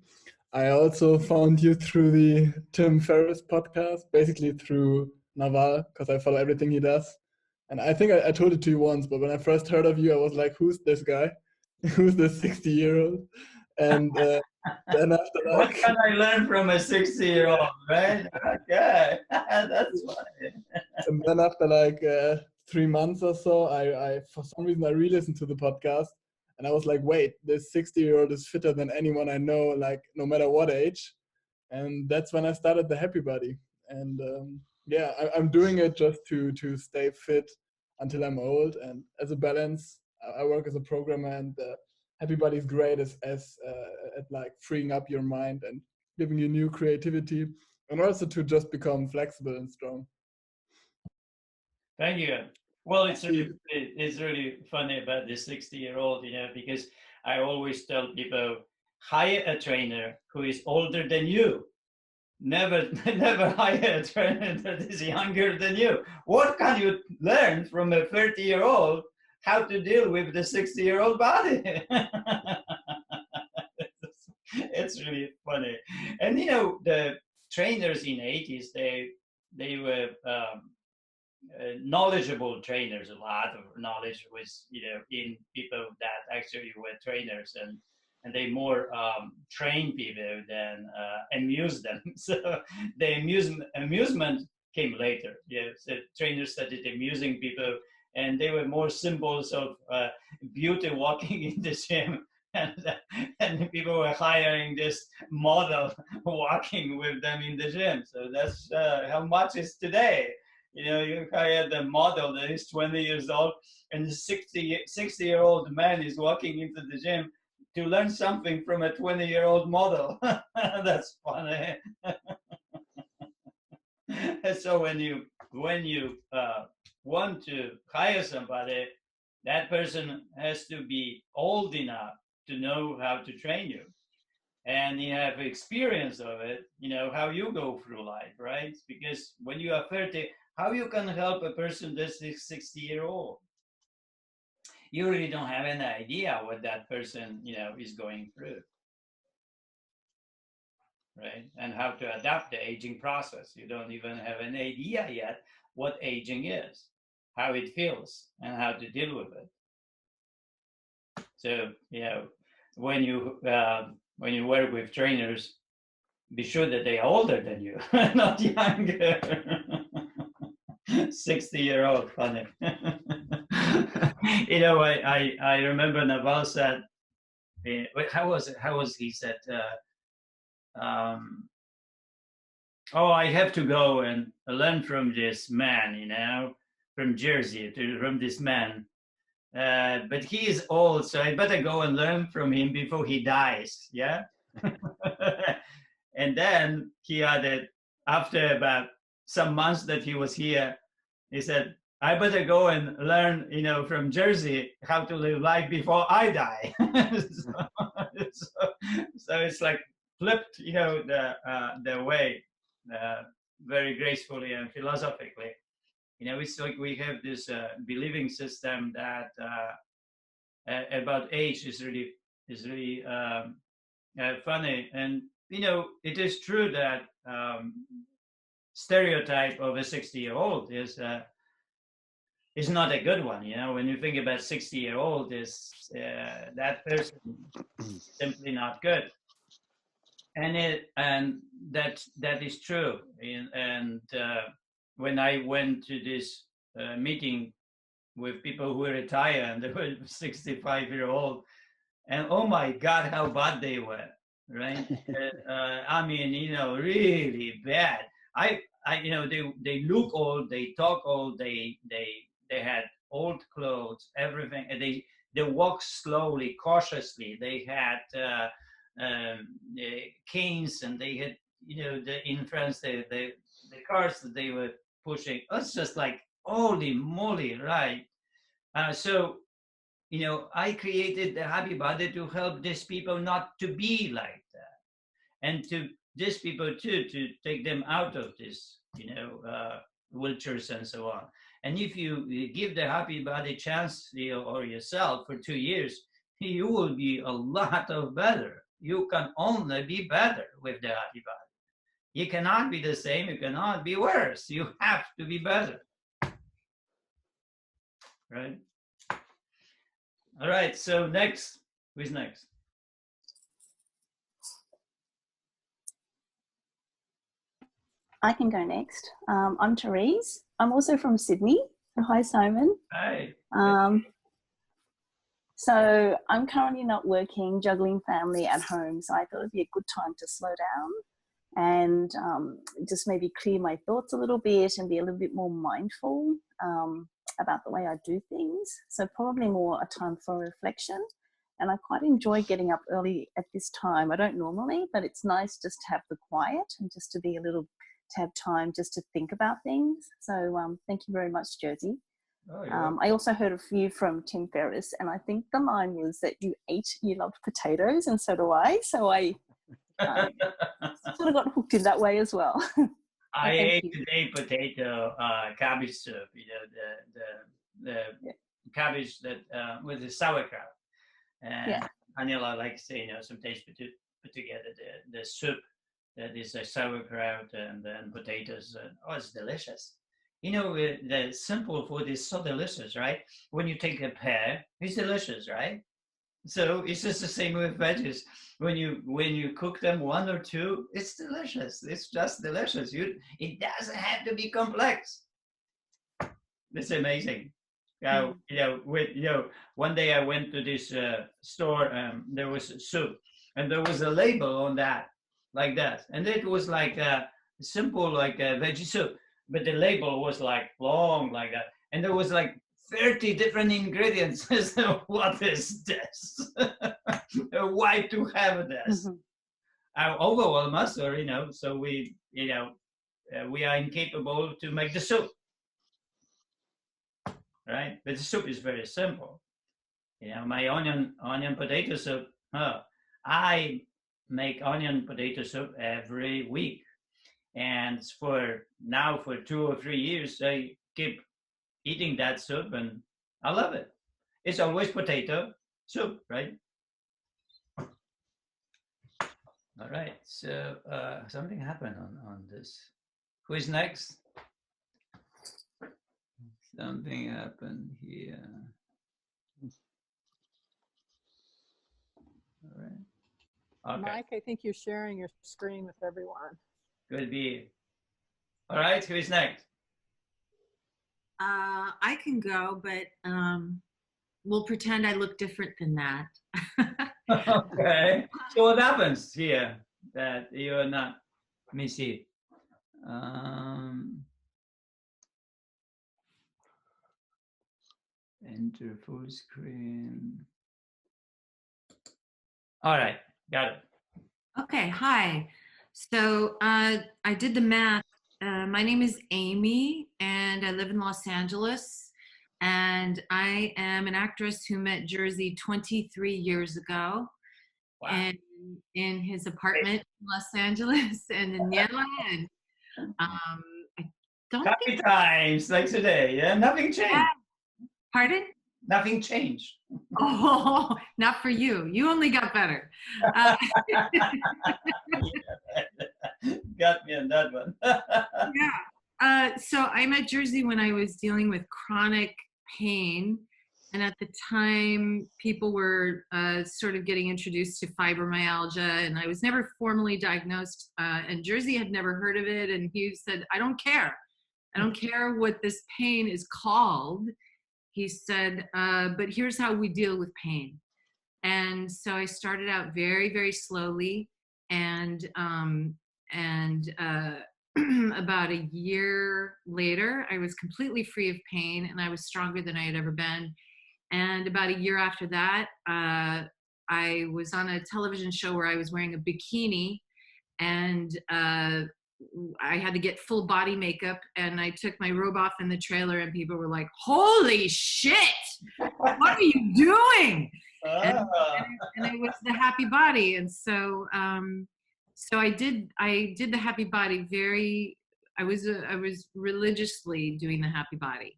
I also found you through the Tim Ferriss podcast, basically through Naval, because I follow everything he does. And I think I told it to you once, but when I first heard of you, I was like, who's this guy? Who's this 60-year-old? And then after what can I learn from a 60-year-old, right? Okay, that's funny. And then after 3 months or so, I for some reason I re-listened to the podcast. And I was like, wait, this 60-year-old is fitter than anyone I know, like no matter what age. And that's when I started the Happy Body. And I'm doing it just to stay fit until I'm old. And as a balance, I work as a programmer, and Happy Body is great at like freeing up your mind and giving you new creativity, and also to just become flexible and strong. Thank you. Well, it's really funny about this 60-year-old, because I always tell people, hire a trainer who is older than you. Never hire a trainer that is younger than you. What can you learn from a 30-year-old how to deal with the 60-year-old body? It's really funny. And, the trainers in the 80s, they were knowledgeable trainers. A lot of knowledge was in people that actually were trainers, and they more train people than amuse them. So the amusement came later. So trainers started amusing people, and they were more symbols of beauty walking in the gym. And people were hiring this model walking with them in the gym. So that's how much is today. You hire the model that is 20 years old, and the 60-year-old man is walking into the gym to learn something from a 20-year-old model. That's funny. So when you want to hire somebody, that person has to be old enough to know how to train you. And you have experience of it, how you go through life, right? Because when you are 30, how you can help a person that's 60-year-old? You really don't have any idea what that person, is going through, right? And how to adapt the aging process. You don't even have an idea yet what aging is, how it feels, and how to deal with it. So, when you work with trainers, be sure that they are older than you, not younger. 60-year-old, funny. I remember Naval said, how was he said, I have to go and learn from this man, from Jersey, from this man. But he is old, so I better go and learn from him before he dies, yeah? And then he added, after about some months that he was here, he said, I better go and learn, from Jersey how to live life before I die. So it's like flipped, the way, very gracefully and philosophically. It's like we have this believing system that about age is really funny. And it is true that stereotype of a 60-year-old is not a good one. When you think about 60-year-old, is that person simply not good. And that is true. And when I went to this meeting with people who retire, and they were 65-year-old, and oh my God, how bad they were, right? I mean, really bad. they look old, they talk old, they had old clothes, everything, and they walk slowly, cautiously. They had canes, and they had, in France, the cars that they were pushing. It's just like, holy moly, right? So, I created the Happy Body to help these people not to be like that, and to these people too, to take them out of this, wheelchairs and so on. And if you give the Happy Body chance, or yourself, for 2 years, you will be a lot of better. You can only be better with the Happy Body. You cannot be the same. You cannot be worse. You have to be better. Right? All right. So next, who's next? I can go next. I'm Therese. I'm also from Sydney. Hi, Simon. Hi. So I'm currently not working, juggling family at home. So I thought it'd be a good time to slow down and just maybe clear my thoughts a little bit and be a little bit more mindful about the way I do things. So probably more a time for reflection. And I quite enjoy getting up early at this time. I don't normally, but it's nice just to have the quiet and just to be to have time just to think about things. So thank you very much, Jersey. Oh, I also heard a few from Tim Ferriss, and I think the line was that you loved potatoes, and so do I. So I sort of got hooked in that way as well. I ate today potato cabbage soup. The cabbage that with the sauerkraut. And Anila likes to sometimes put together the soup that is a sauerkraut and then potatoes. It's delicious. The simple food is so delicious, right? When you take a pear, it's delicious, right? So it's just the same with veggies. When you cook them one or two, it's delicious. It's just delicious. It doesn't have to be complex. It's amazing. One day I went to this store. There was soup, and there was a label on that, like that, and it was like a simple, like a veggie soup, but the label was like long, like that, and there was like 30 different ingredients. So what is this? Why to have this? Overwhelm us, or so we are incapable to make the soup. Right? But the soup is very simple. My onion potato soup. I make onion potato soup every week, and for 2 or 3 years, I keep eating that soup, and I love it. It's always potato soup, right? All right. So something happened on this. Who is next? Something happened here. All right. Okay. Mike, I think you're sharing your screen with everyone. Could be. All right, who is next? I can go, but we'll pretend I look different than that. Okay. So what happens here that you're not? Let me see. Enter full screen. All right, got it. Okay, hi. So I did the math. My name is Amy, and I live in Los Angeles. And I am an actress who met Jersey 23 years ago. Wow. And in his apartment in Los Angeles and in Niela. And I don't Happy times like today, yeah? Nothing changed. Pardon? Nothing changed. Oh, not for you. You only got better. Got me on that one. Yeah. So I met Jersey when I was dealing with chronic pain. And at the time, people were sort of getting introduced to fibromyalgia. And I was never formally diagnosed. And Jersey had never heard of it. And he said, I don't care. I don't care what this pain is called. He said, but here's how we deal with pain. And so I started out very, very slowly. And about a year later, I was completely free of pain and I was stronger than I had ever been. And about a year after that, I was on a television show where I was wearing a bikini, and I had to get full body makeup, and I took my robe off in the trailer, and people were like, "Holy shit! What are you doing?" And it was the happy body, and so I did the happy body very. I was religiously doing the happy body,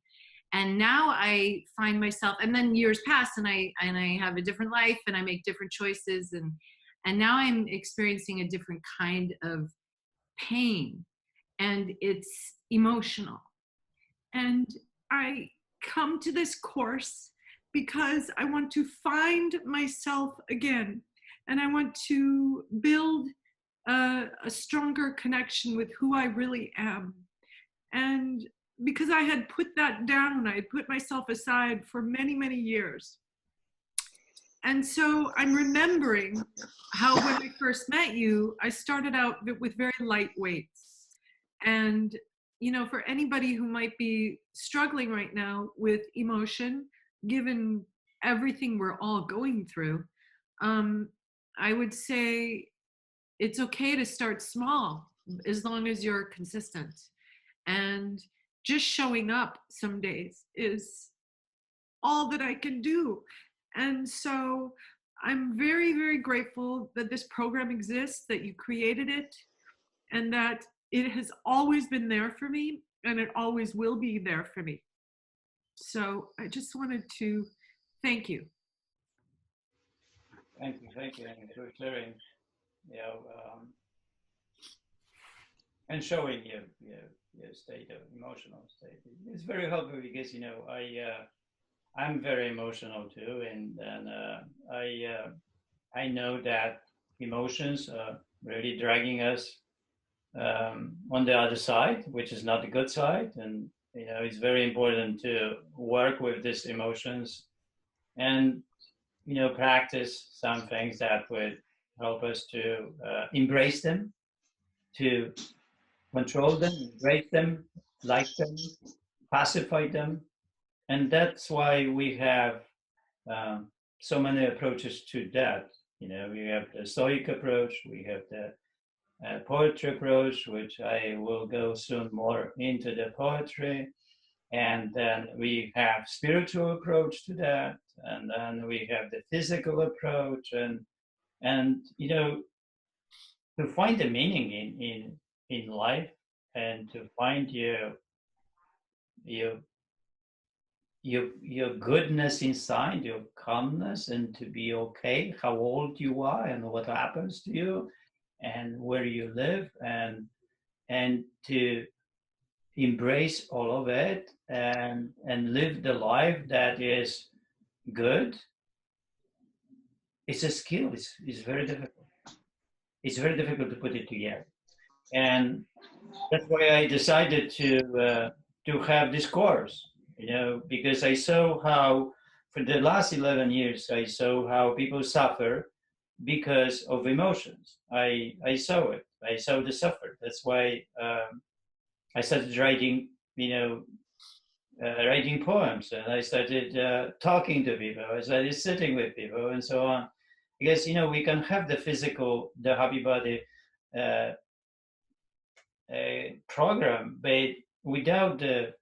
and now I find myself. And then years pass, and I have a different life, and I make different choices, and now I'm experiencing a different kind of pain, and it's emotional. And I come to this course because I want to find myself again, and I want to build a stronger connection with who I really am. And because I had put that down, I had put myself aside for many, many years. And so I'm remembering how when I first met you, I started out with very light weights. And, you know, for anybody who might be struggling right now with emotion, given everything we're all going through, I would say it's okay to start small as long as you're consistent. And just showing up some days is all that I can do. And so I'm very, very grateful that this program exists, that you created it, and that it has always been there for me, and it always will be there for me. So I just wanted to thank you. Thank you for sharing, you know, and showing your state of emotional state. It's very helpful because, you know, I'm very emotional too, and I know that emotions are really dragging us on the other side, which is not the good side. And you know, it's very important to work with these emotions and you know practice some things that would help us to embrace them, to control them, embrace them, like them, pacify them. And that's why we have so many approaches to that. You know, we have the Stoic approach, we have the poetry approach, which I will go soon more into the poetry. And then we have spiritual approach to that. And then we have the physical approach. And you know, to find the meaning in life and to find your goodness inside, your calmness, and to be okay how old you are and what happens to you and where you live, and to embrace all of it and live the life that is good. It's a skill. It's very difficult. It's very difficult to put it together, and that's why I decided to have this course. You know, because I saw how for the last 11 years I saw how people suffer because of emotions. I saw it. I saw the suffer. That's why I started writing. You know, writing poems, and I started talking to people. I started sitting with people, and so on. Because you know, we can have the physical, the happy body program, but without the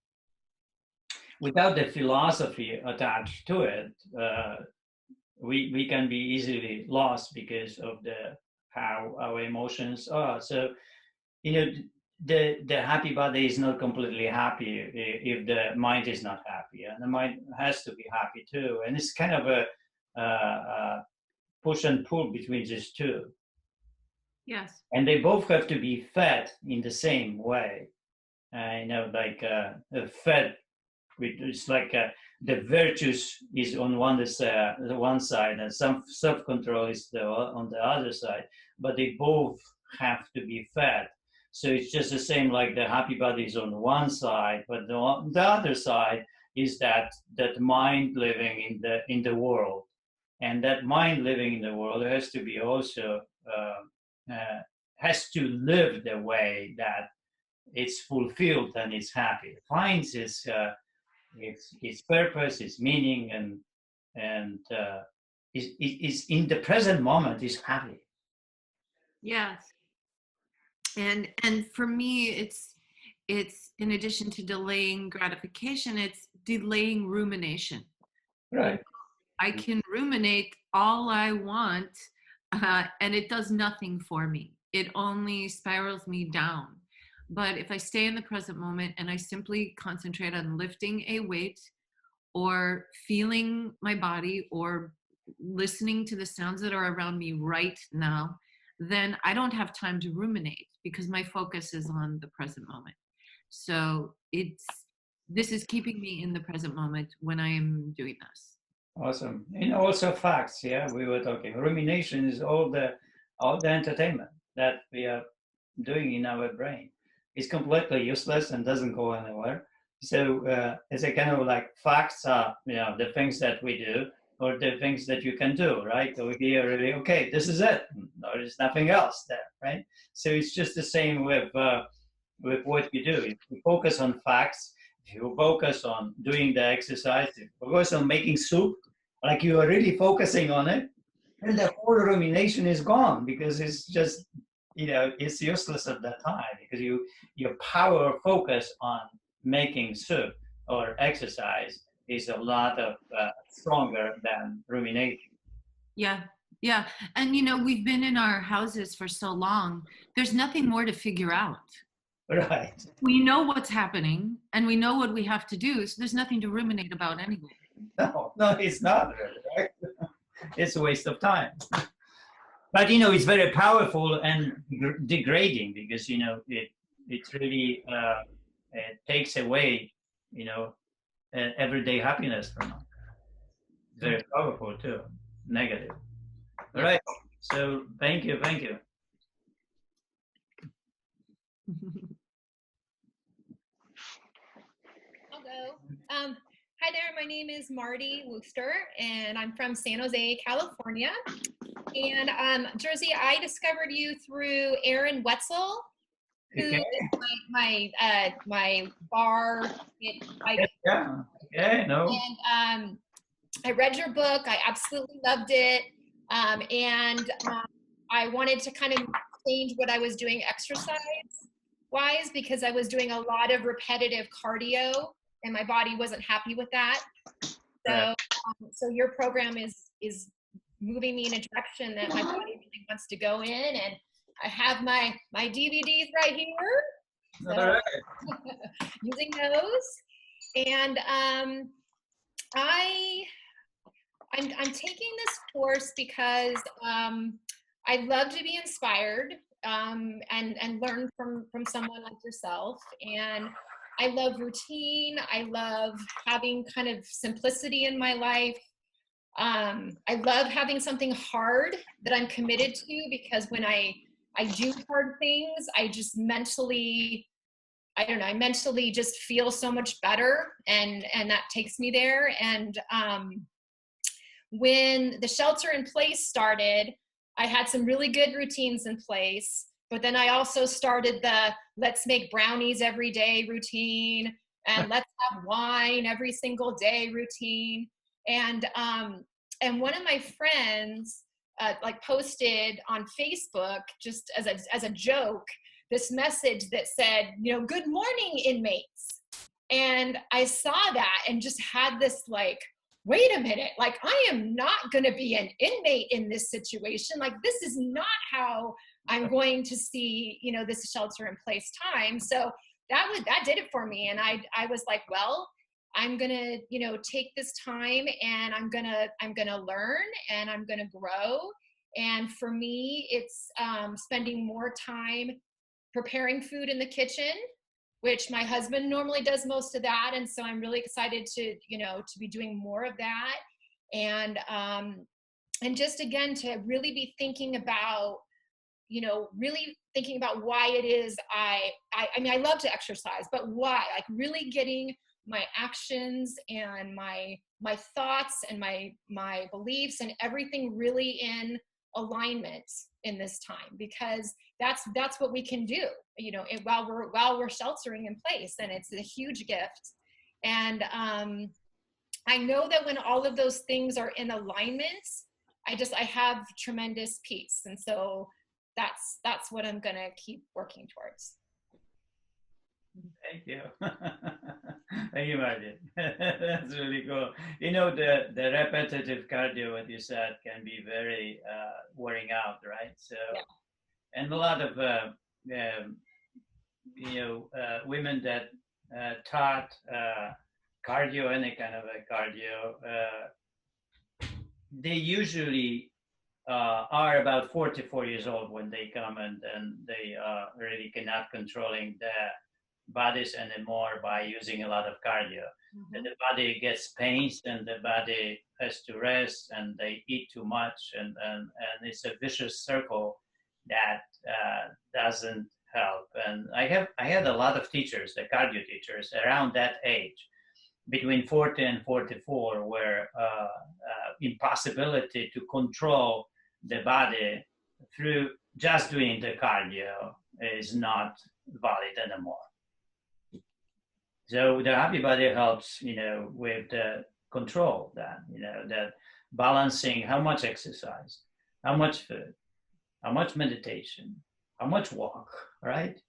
philosophy attached to it, we can be easily lost because of how our emotions are. So, you know, the happy body is not completely happy if the mind is not happy, and the mind has to be happy too. And it's kind of a push and pull between these two. Yes. And they both have to be fed in the same way. You know, like fed. It's like the virtues is on the one side, and some self-control is on the other side. But they both have to be fed. So it's just the same, like the happy body is on one side, but the other side is that mind living in the world, and that mind living in the world has to be also has to live the way that it's fulfilled and it's happy. It finds its purpose, its meaning, and is in the present moment is happy. Yes. And for me, it's in addition to delaying gratification, it's delaying rumination. Right. I can ruminate all I want, and it does nothing for me. It only spirals me down. But if I stay in the present moment and I simply concentrate on lifting a weight or feeling my body or listening to the sounds that are around me right now, then I don't have time to ruminate because my focus is on the present moment. So this is keeping me in the present moment when I am doing this. Awesome. And also facts. Yeah, we were talking. Rumination is all the entertainment that we are doing in our brain. It's completely useless and doesn't go anywhere. So it's a kind of like facts are, the things that we do or the things that you can do, right? So we are really, okay, this is it. There is nothing else there, right? So it's just the same with what you do. If you focus on facts, if you focus on doing the exercise, if you focus on making soup, like you are really focusing on it, then the whole rumination is gone because it's just, it's useless at that time because your power focus on making soup or exercise is a lot of stronger than rumination. Yeah. And we've been in our houses for so long, there's nothing more to figure out. Right. We know what's happening and we know what we have to do, so there's nothing to ruminate about anyway. No, it's not really, right? It's a waste of time. But it's very powerful and degrading because it really it takes away everyday happiness from us. Very powerful too, negative. All right. So thank you. I'll go. Hi there, my name is Marty Wooster, and I'm from San Jose, California. And Jersey, I discovered you through Aaron Wetzel, who is my bar. No. And I read your book. I absolutely loved it. And I wanted to kind of change what I was doing exercise-wise because I was doing a lot of repetitive cardio, and my body wasn't happy with that. So, so your program is moving me in a direction that my body really wants to go in, and I have my DVDs right here. So, using those, and I'm taking this course because I love to be inspired and learn from someone like yourself. And I love routine. I love having kind of simplicity in my life. I love having something hard that I'm committed to because when I do hard things, I just mentally, I mentally just feel so much better, and that takes me there. And when the shelter in place started, I had some really good routines in place, but then I also started the let's make brownies every day routine, and let's have wine every single day routine. And one of my friends posted on Facebook, just as a joke, this message that said, good morning, inmates. And I saw that and just had this wait a minute, I am not going to be an inmate in this situation. This is not how I'm going to see, this shelter in place time. So that did it for me. And I was like, well, I'm going to, take this time and I'm going to learn and I'm going to grow. And for me, it's spending more time preparing food in the kitchen, which my husband normally does most of that. And so I'm really excited to be doing more of that. And just again, to really be thinking about, why it is I love to exercise, but why, really getting my actions and my thoughts and my beliefs and everything really in alignment in this time, because that's what we can do. while we're sheltering in place, and it's a huge gift. And I know that when all of those things are in alignment, I have tremendous peace. And so that's what I'm gonna keep working towards. Thank you. Thank you, Martin. That's really cool. You know, the repetitive cardio, what you said, can be very wearing out, right? So, yeah. And a lot of women that taught cardio, any kind of a cardio, they usually are about 44 years old when they come, and they really cannot controlling their bodies anymore by using a lot of cardio. Mm-hmm. And the body gets pains, and the body has to rest, and they eat too much, and it's a vicious circle that doesn't help. And I had a lot of teachers, the cardio teachers, around that age, between 40 and 44, where impossibility to control the body through just doing the cardio is not valid anymore. So the happy body helps, with the control, that balancing how much exercise, how much food, how much meditation, how much walk, right?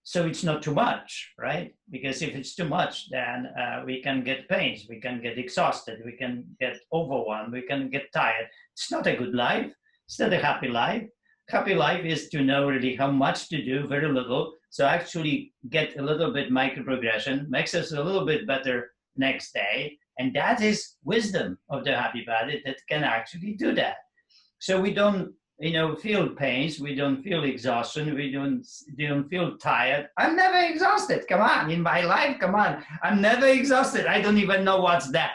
So it's not too much, right? Because if it's too much, then we can get pains, we can get exhausted, we can get overwhelmed, we can get tired. It's not a good life. It's not a happy life. Happy life is to know really how much to do, very little. So actually get a little bit micro progression, makes us a little bit better next day. And that is wisdom of the happy body that can actually do that. So we don't, feel pains, we don't feel exhaustion, we don't feel tired. I'm never exhausted. Come on, in my life, come on. I'm never exhausted. I don't even know what's that.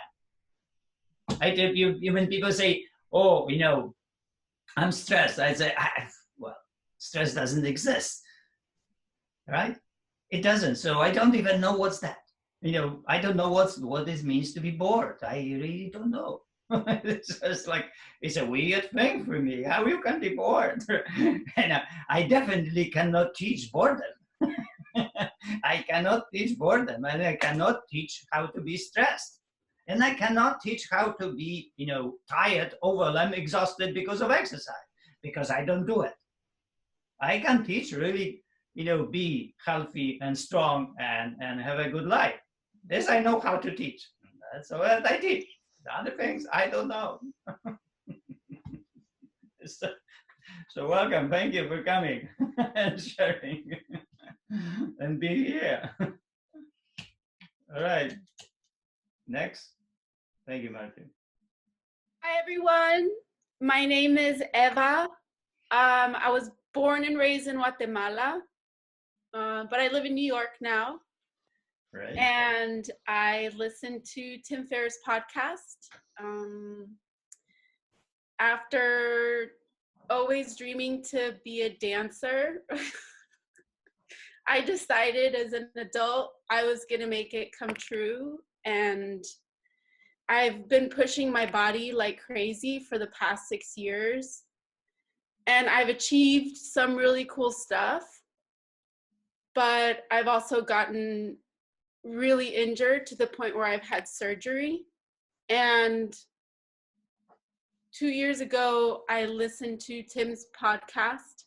When people say, oh, I'm stressed, I say, well, stress doesn't exist, right? It doesn't. So I don't even know what's that. I don't know what this means to be bored. I really don't know. It's just like, it's a weird thing for me. How you can be bored? And I definitely cannot teach boredom. I cannot teach boredom, and I cannot teach how to be stressed. And I cannot teach how to be, tired, overwhelmed, exhausted because of exercise, because I don't do it. I can teach really, be healthy and strong and have a good life. This I know how to teach. That's what I teach. The other things, I don't know. So welcome. Thank you for coming and sharing and being here. All right. Next. Thank you, Martin. Hi, everyone. My name is Eva. I was born and raised in Guatemala, but I live in New York now. Right. And I listen to Tim Ferriss' podcast. After always dreaming to be a dancer, I decided as an adult I was going to make it come true. And I've been pushing my body like crazy for the past 6 years. And I've achieved some really cool stuff. But I've also gotten really injured to the point where I've had surgery. And 2 years ago, I listened to Tim's podcast,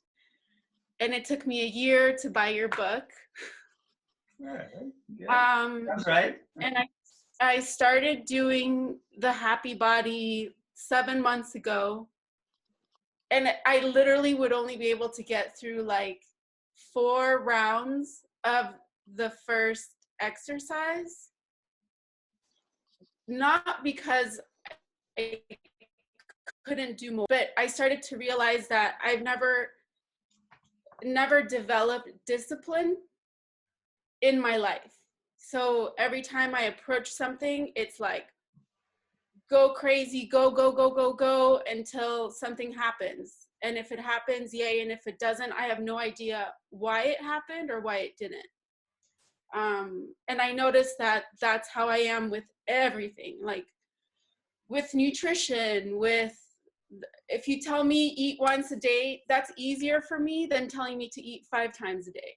and it took me a year to buy your book. Right. Yeah. That's right. And I started doing the Happy Body 7 months ago, and I literally would only be able to get through like 4 rounds of the first exercise, not because I couldn't do more, but I started to realize that I've never developed discipline in my life. So every time I approach something, it's like go crazy, go until something happens. And if it happens, yay, and if it doesn't, I have no idea why it happened or why it didn't. And I noticed that that's how I am with everything, like with nutrition, with if you tell me eat once a day, that's easier for me than telling me to eat 5 times a day.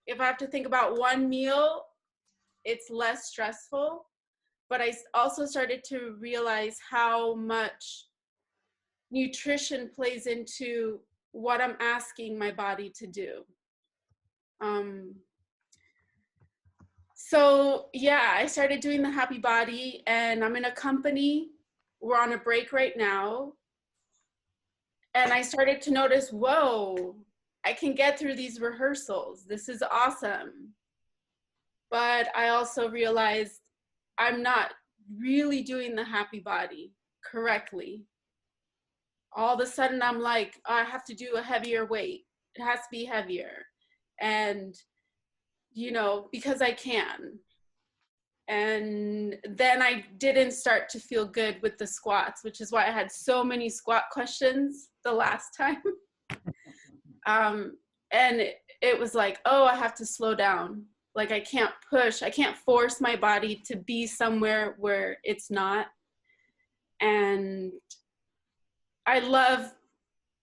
If I have to think about one meal, it's less stressful. But I also started to realize how much nutrition plays into what I'm asking my body to do. So yeah, I started doing the Happy Body, and I'm in a company. We're on a break right now. And I started to notice, whoa, I can get through these rehearsals. This is awesome. But I also realized I'm not really doing the Happy Body correctly. All of a sudden I'm like, oh, I have to do a heavier weight. It has to be heavier. And, you know, because I can. And then I didn't start to feel good with the squats, which is why I had so many squat questions the last time. And it was like, oh, I have to slow down. Like I can't push, I can't force my body to be somewhere where it's not. And I love,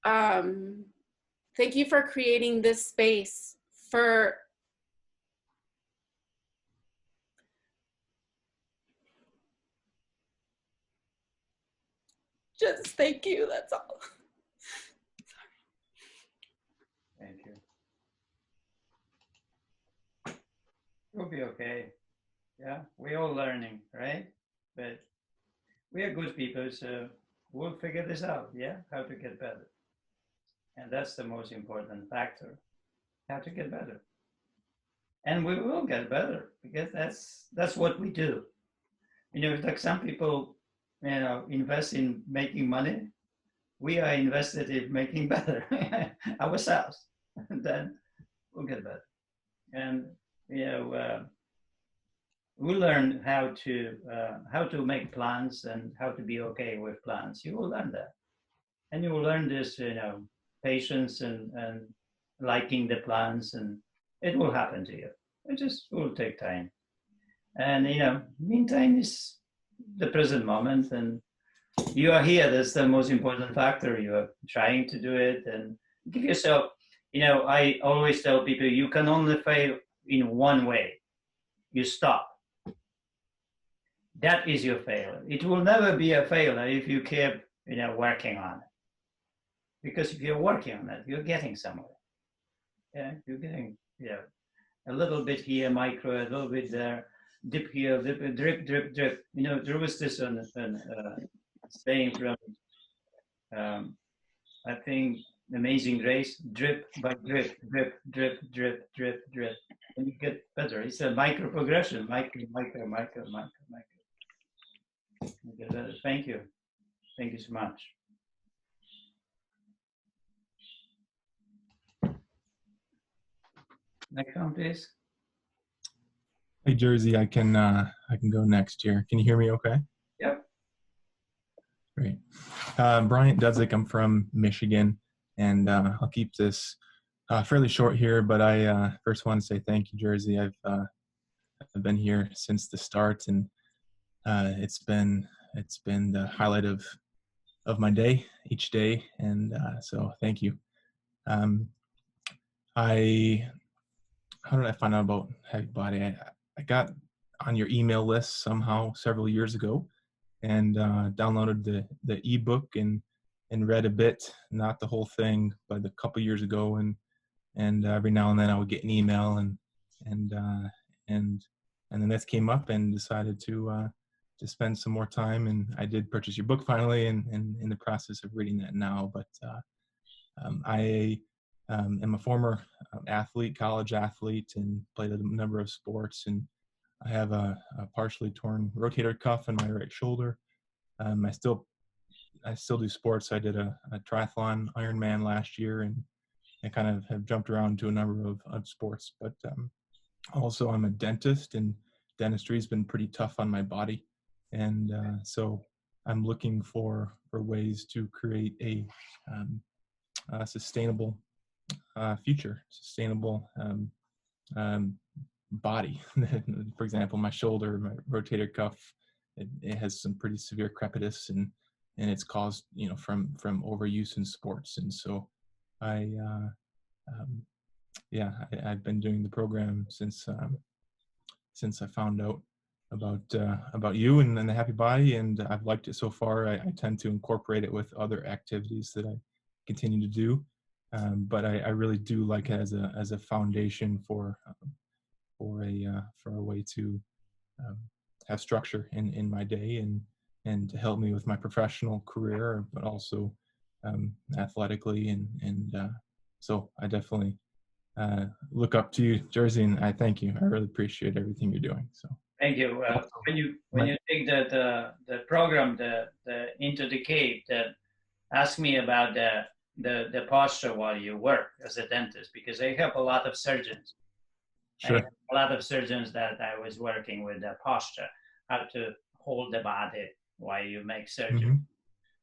thank you for creating this space for just thank you, that's all. Thank you. You'll be okay. Yeah, we're all learning, right? But we are good people, so we'll figure this out, yeah? How to get better. And that's the most important factor, how to get better. And we will get better because that's what we do. You know, like some people, you know, invest in making money. We are invested in making better ourselves. And then we'll get better. And, you know, we learn how to make plans and how to be okay with plans. You will learn that. And you will learn this, you know, patience and liking the plans, and it will happen to you. It just will take time. And, you know, meantime is the present moment, and you are here. That's the most important factor. You are trying to do it and give yourself, you know, I always tell people you can only fail in one way. You stop. That is your failure. It will never be a failure if you keep, you know, working on it. Because if you're working on it, you're getting somewhere. Yeah, you're getting, yeah, a little bit here, micro, a little bit there, dip here, dip, drip, drip, drip. You know, there was this saying from, I think, Amazing Grace: drip by drip, drip, drip, drip, drip, drip, and you get better. It's a micro progression, micro, micro, micro, micro, micro. You get better. Thank you. Thank you so much. Next one, please. Hey, Jersey, I can go next here. Can you hear me okay? Yep. Great. Bryant Dudzik, I'm from Michigan, and I'll keep this fairly short here, but I first want to say thank you, Jersey. I've been here since the start, and it's been the highlight of my day each day, and so thank you. How did I find out about Happy Body? I got on your email list somehow several years ago, and downloaded the ebook and read a bit, not the whole thing, but a couple years ago, and every now and then I would get an email and then this came up and decided to spend some more time, and I did purchase your book finally, and in the process of reading that now. But I am a former athlete, college athlete, and played a number of sports, and I have a partially torn rotator cuff in my right shoulder. I still do sports. I did a triathlon Ironman last year, and I kind of have jumped around to a number of sports. But also I'm a dentist, and dentistry has been pretty tough on my body. And so I'm looking for ways to create a sustainable future, sustainable body. For example, my shoulder, my rotator cuff, it has some pretty severe crepitus, and it's caused, from overuse in sports. And so I've been doing the program since I found out about you and the Happy Body, and I've liked it so far. I tend to incorporate it with other activities that I continue to do, but I really do like it as a foundation for a way to have structure in my day and to help me with my professional career, but also athletically, and so I definitely look up to you, Jersey, and I thank you. I really appreciate everything you're doing. So thank you. When you take the program, the Into the Cave, ask me about the posture while you work as a dentist, because I help a lot of surgeons. Sure. A lot of surgeons that I was working with the posture, how to hold the body while you make surgery. Mm-hmm.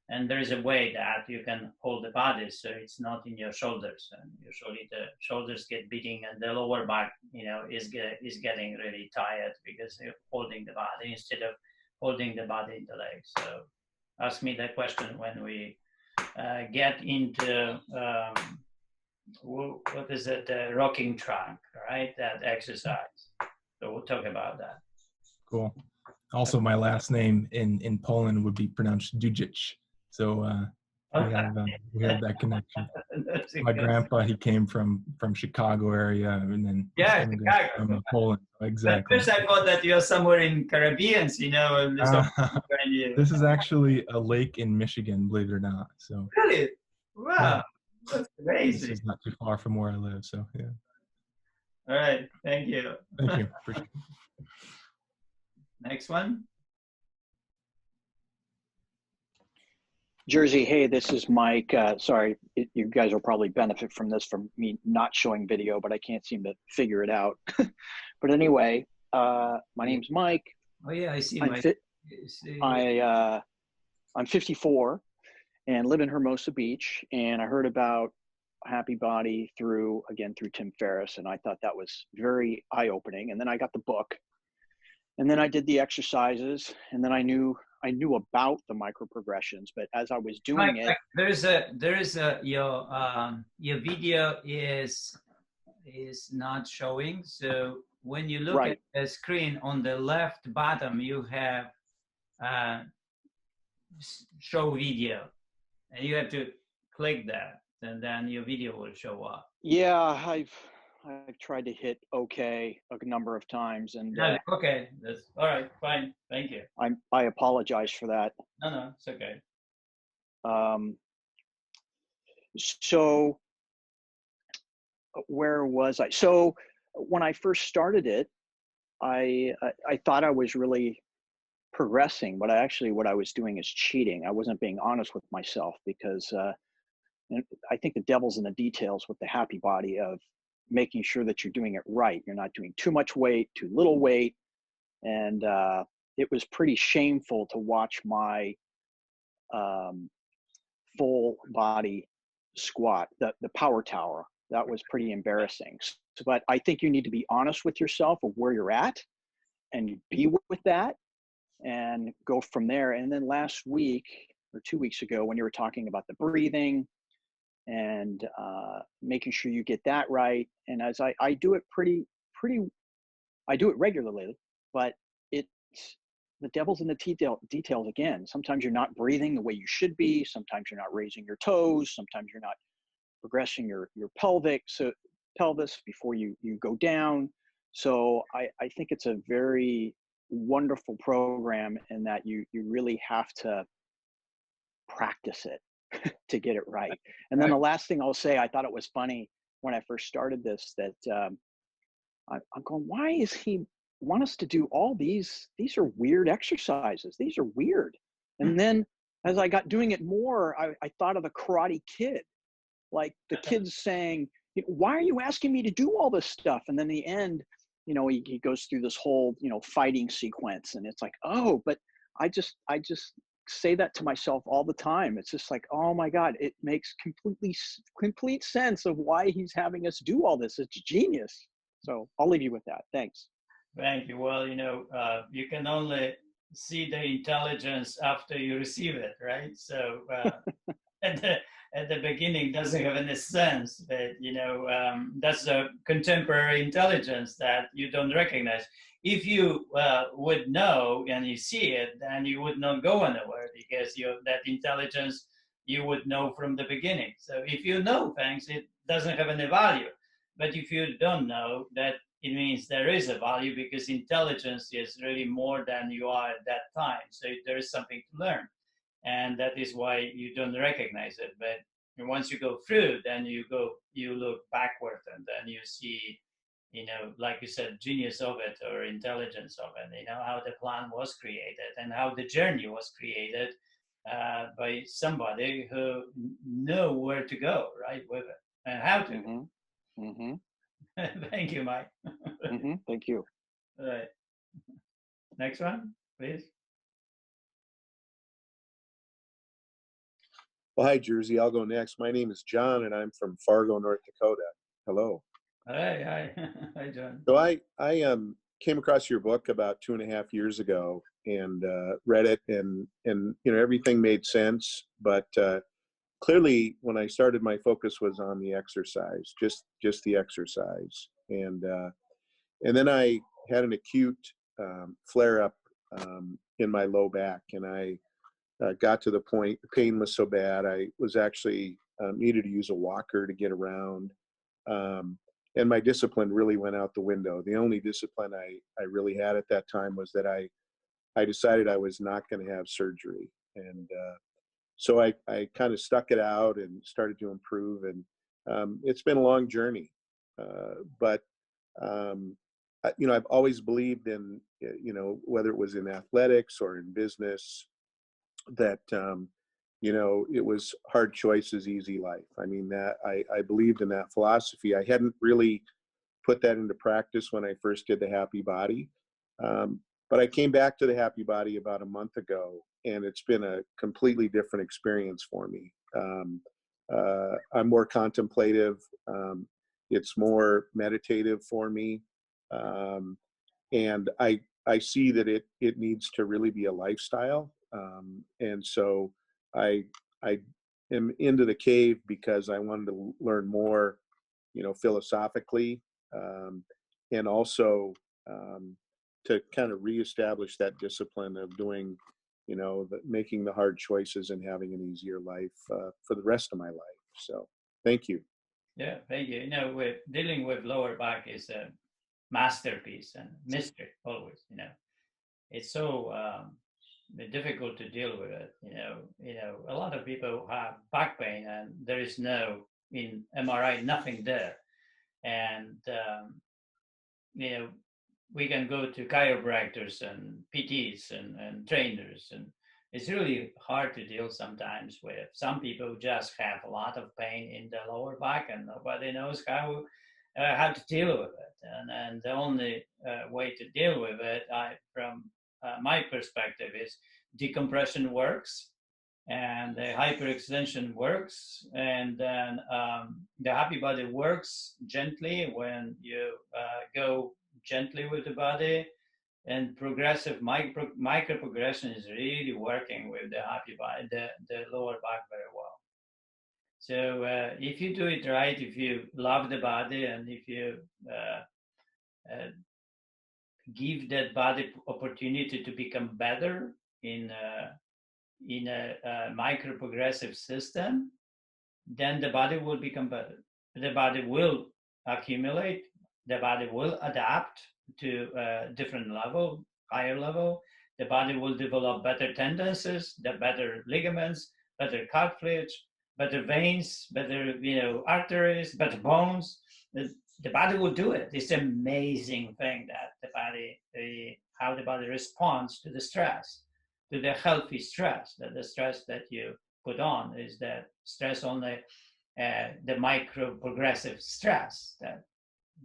And there's a way that you can hold the body so it's not in your shoulders. And usually the shoulders get beating and the lower back, is getting really tired because you're holding the body instead of holding the body in the legs. So ask me that question when we get into what is it, the rocking trunk, right? That exercise. So we'll talk about that. Cool. Also, my last name in Poland would be pronounced Dujic. So we have that connection. My grandpa, he came from Chicago area, and then Chicago. From Poland. Exactly. At first I thought that you're somewhere in Caribbean, This is actually a lake in Michigan, believe it or not. So really, wow, yeah. That's crazy. This is not too far from where I live, so yeah. All right, thank you. Thank you. Appreciate it. Next one. Jersey, hey, this is Mike. Sorry, you guys will probably benefit from this, from me not showing video, but I can't seem to figure it out. But anyway, my name's Mike. Oh yeah, I see Mike. I'm 54 and live in Hermosa Beach, and I heard about Happy Body through Tim Ferriss, and I thought that was very eye-opening. And then I got the book, and then I did the exercises, and then I knew about the micro progressions, but as I was doing it, your video is not showing. So when you look at the screen on the left bottom, you have show video, and you have to click that, and then your video will show up. Yeah, I've tried to hit OK a number of times, and okay, that's all right, fine, thank you. I apologize for that. No, it's okay. So where was I? So when I first started it, I thought I was really progressing, but what I was doing is cheating. I wasn't being honest with myself, because I think the devil's in the details with the Happy Body of making sure that you're doing it right. You're not doing too much weight, too little weight. And it was pretty shameful to watch my full body squat, the power tower. That was pretty embarrassing. But I think you need to be honest with yourself of where you're at and be with that and go from there. And then last week or 2 weeks ago, when you were talking about the breathing and making sure you get that right. And as I do it I do it regularly, but the devil's in the details again. Sometimes you're not breathing the way you should be. Sometimes you're not raising your toes. Sometimes you're not progressing your pelvis before you go down. So I think it's a very wonderful program in that you really have to practice it to get it right. And then the last thing I'll say, I thought it was funny when I first started this, that I'm going, why does he want us to do all these? These are weird exercises. These are weird. And then as I got doing it more, I thought of the Karate Kid, like the kids saying, why are you asking me to do all this stuff? And then in the end, he goes through this whole, fighting sequence, and it's like, oh, but I just say that to myself all the time. It's just like, oh my God, it makes complete sense of why he's having us do all this. It's genius. So I'll leave you with that. Thanks. Thank you. Well, you can only see the intelligence after you receive it, right? So at the beginning doesn't have any sense, but that's a contemporary intelligence that you don't recognize. If you would know and you see it, then you would not go anywhere, because that intelligence you would know from the beginning. So if you know things, it doesn't have any value. But if you don't know, that it means there is a value, because intelligence is really more than you are at that time. So there is something to learn. And that is why you don't recognize it. But once you go through, then you look backward, and then you see, like you said, genius of it, or intelligence of it, how the plan was created and how the journey was created by somebody who knew where to go, right, with it and how to. Mm-hmm. Mm-hmm. Thank you, Mike. Mm-hmm. Thank you. All right. Next one, please. Well, hi, Jersey. I'll go next. My name is John, and I'm from Fargo, North Dakota. Hello. Hi. Hi, John. So I came across your book about 2.5 years ago and read it, and everything made sense. But clearly, when I started, my focus was on the exercise, just the exercise, and then I had an acute flare up in my low back, and I got to the point, the pain was so bad, I was actually needed to use a walker to get around. And my discipline really went out the window. The only discipline I really had at that time was that I decided I was not going to have surgery. And so I kind of stuck it out and started to improve. And it's been a long journey. But I've always believed in, whether it was in athletics or in business, that it was hard choices, easy life. I mean, that I believed in that philosophy. I hadn't really put that into practice when I first did the Happy Body, but I came back to the Happy Body about a month ago, and it's been a completely different experience for me. I'm more contemplative. It's more meditative for me, and I see that it needs to really be a lifestyle. And so I am into the cave because I wanted to learn more, philosophically, and also to kind of reestablish that discipline of doing, making the hard choices and having an easier life for the rest of my life. So thank you. Yeah, thank you. With dealing with lower back is a masterpiece and mystery always. It's so difficult to deal with it. A lot of people have back pain, and there is in MRI nothing there. And we can go to chiropractors and PTs and trainers, and it's really hard to deal sometimes with. Some people just have a lot of pain in the lower back, and nobody knows how to deal with it. And the only way to deal with it, from my perspective, is decompression works, and the hyperextension works, and then the Happy Body works gently when you go gently with the body, and progressive micro progression is really working with the Happy Body, the lower back very well. So if you do it right, if you love the body, and if you give that body opportunity to become better in a micro progressive system, then the body will become better. The body will accumulate, the body will adapt to a different level, higher level. The body will develop better tendencies, the better ligaments, better cartilage, better veins, better arteries, better bones. The body will do it. It's an amazing thing that the body, how the body responds to the stress, to the healthy stress. That the stress that you put on is that stress on the micro progressive stress, that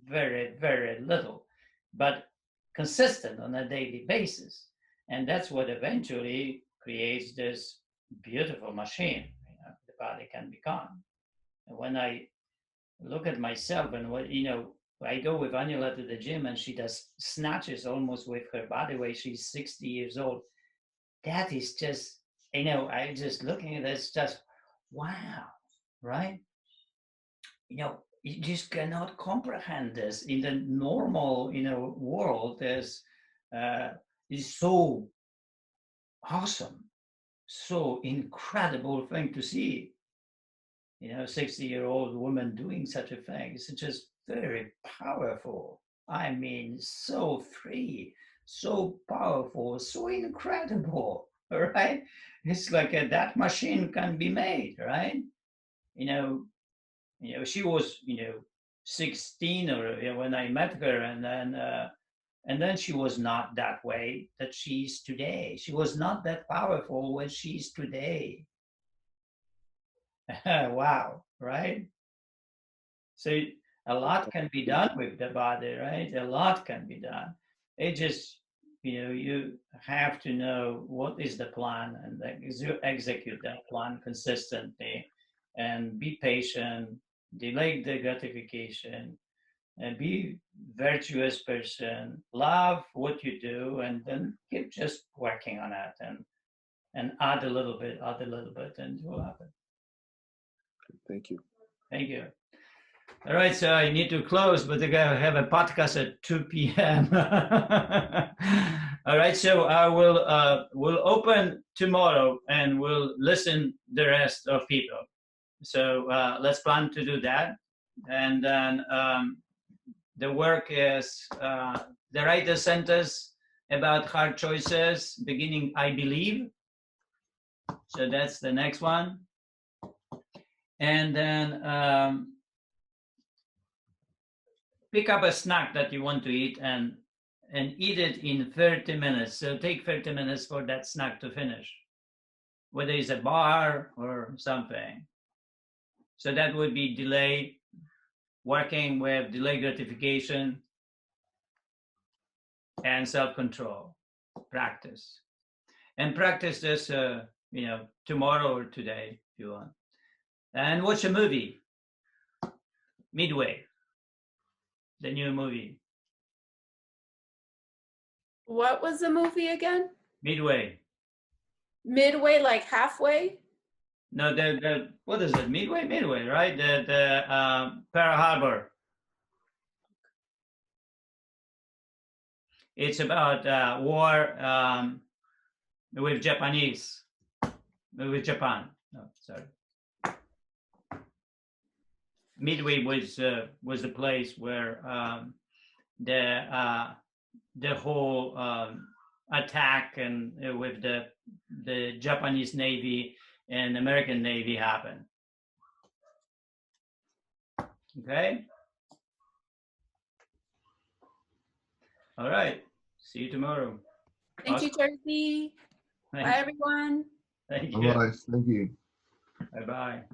very, very little, but consistent on a daily basis. And that's what eventually creates this beautiful machine the body can become. And when I look at myself, and I go with Anila to the gym, and she does snatches almost with her body weight. She's 60 years old, that is just, I just looking at this, just wow, right? You just cannot comprehend this in the normal, world. Is so awesome, so incredible thing to see. 60-year-old woman doing such a thing. It's just very powerful. I mean, so free, so powerful, so incredible, right? It's like that machine can be made, right? She was, 16 or when I met her, and then she was not that way that she is today. She was not that powerful when she is today. Wow, right? So a lot can be done with the body, right? A lot can be done. It just, you have to know what is the plan and execute that plan consistently and be patient, delay the gratification, and be virtuous person, love what you do, and then keep just working on it and add a little bit, and it will happen. Thank you. Thank you. All right, so I need to close, but I have a podcast at 2 p.m. All right, so I will open tomorrow and we'll listen the rest of people. So let's plan to do that. And then the work is the writer sentence about hard choices, beginning I believe. So that's the next one. And then pick up a snack that you want to eat and eat it in 30 minutes. So take 30 minutes for that snack to finish, whether it's a bar or something. So that would be delay, working with delay gratification and self-control, practice. And practice this, tomorrow or today if you want. And watch a movie, Midway, the new movie. What was the movie again? Midway. Midway, like halfway? No, the what is it? Midway, right? The Pearl Harbor. It's about war with Japan. No, sorry. Midway was the place where the whole attack and with the Japanese Navy and American Navy happened. Okay. All right. See you tomorrow. Thank you, Jersey. Bye, everyone. Thank you. Bye-bye. Thank you. Bye-bye.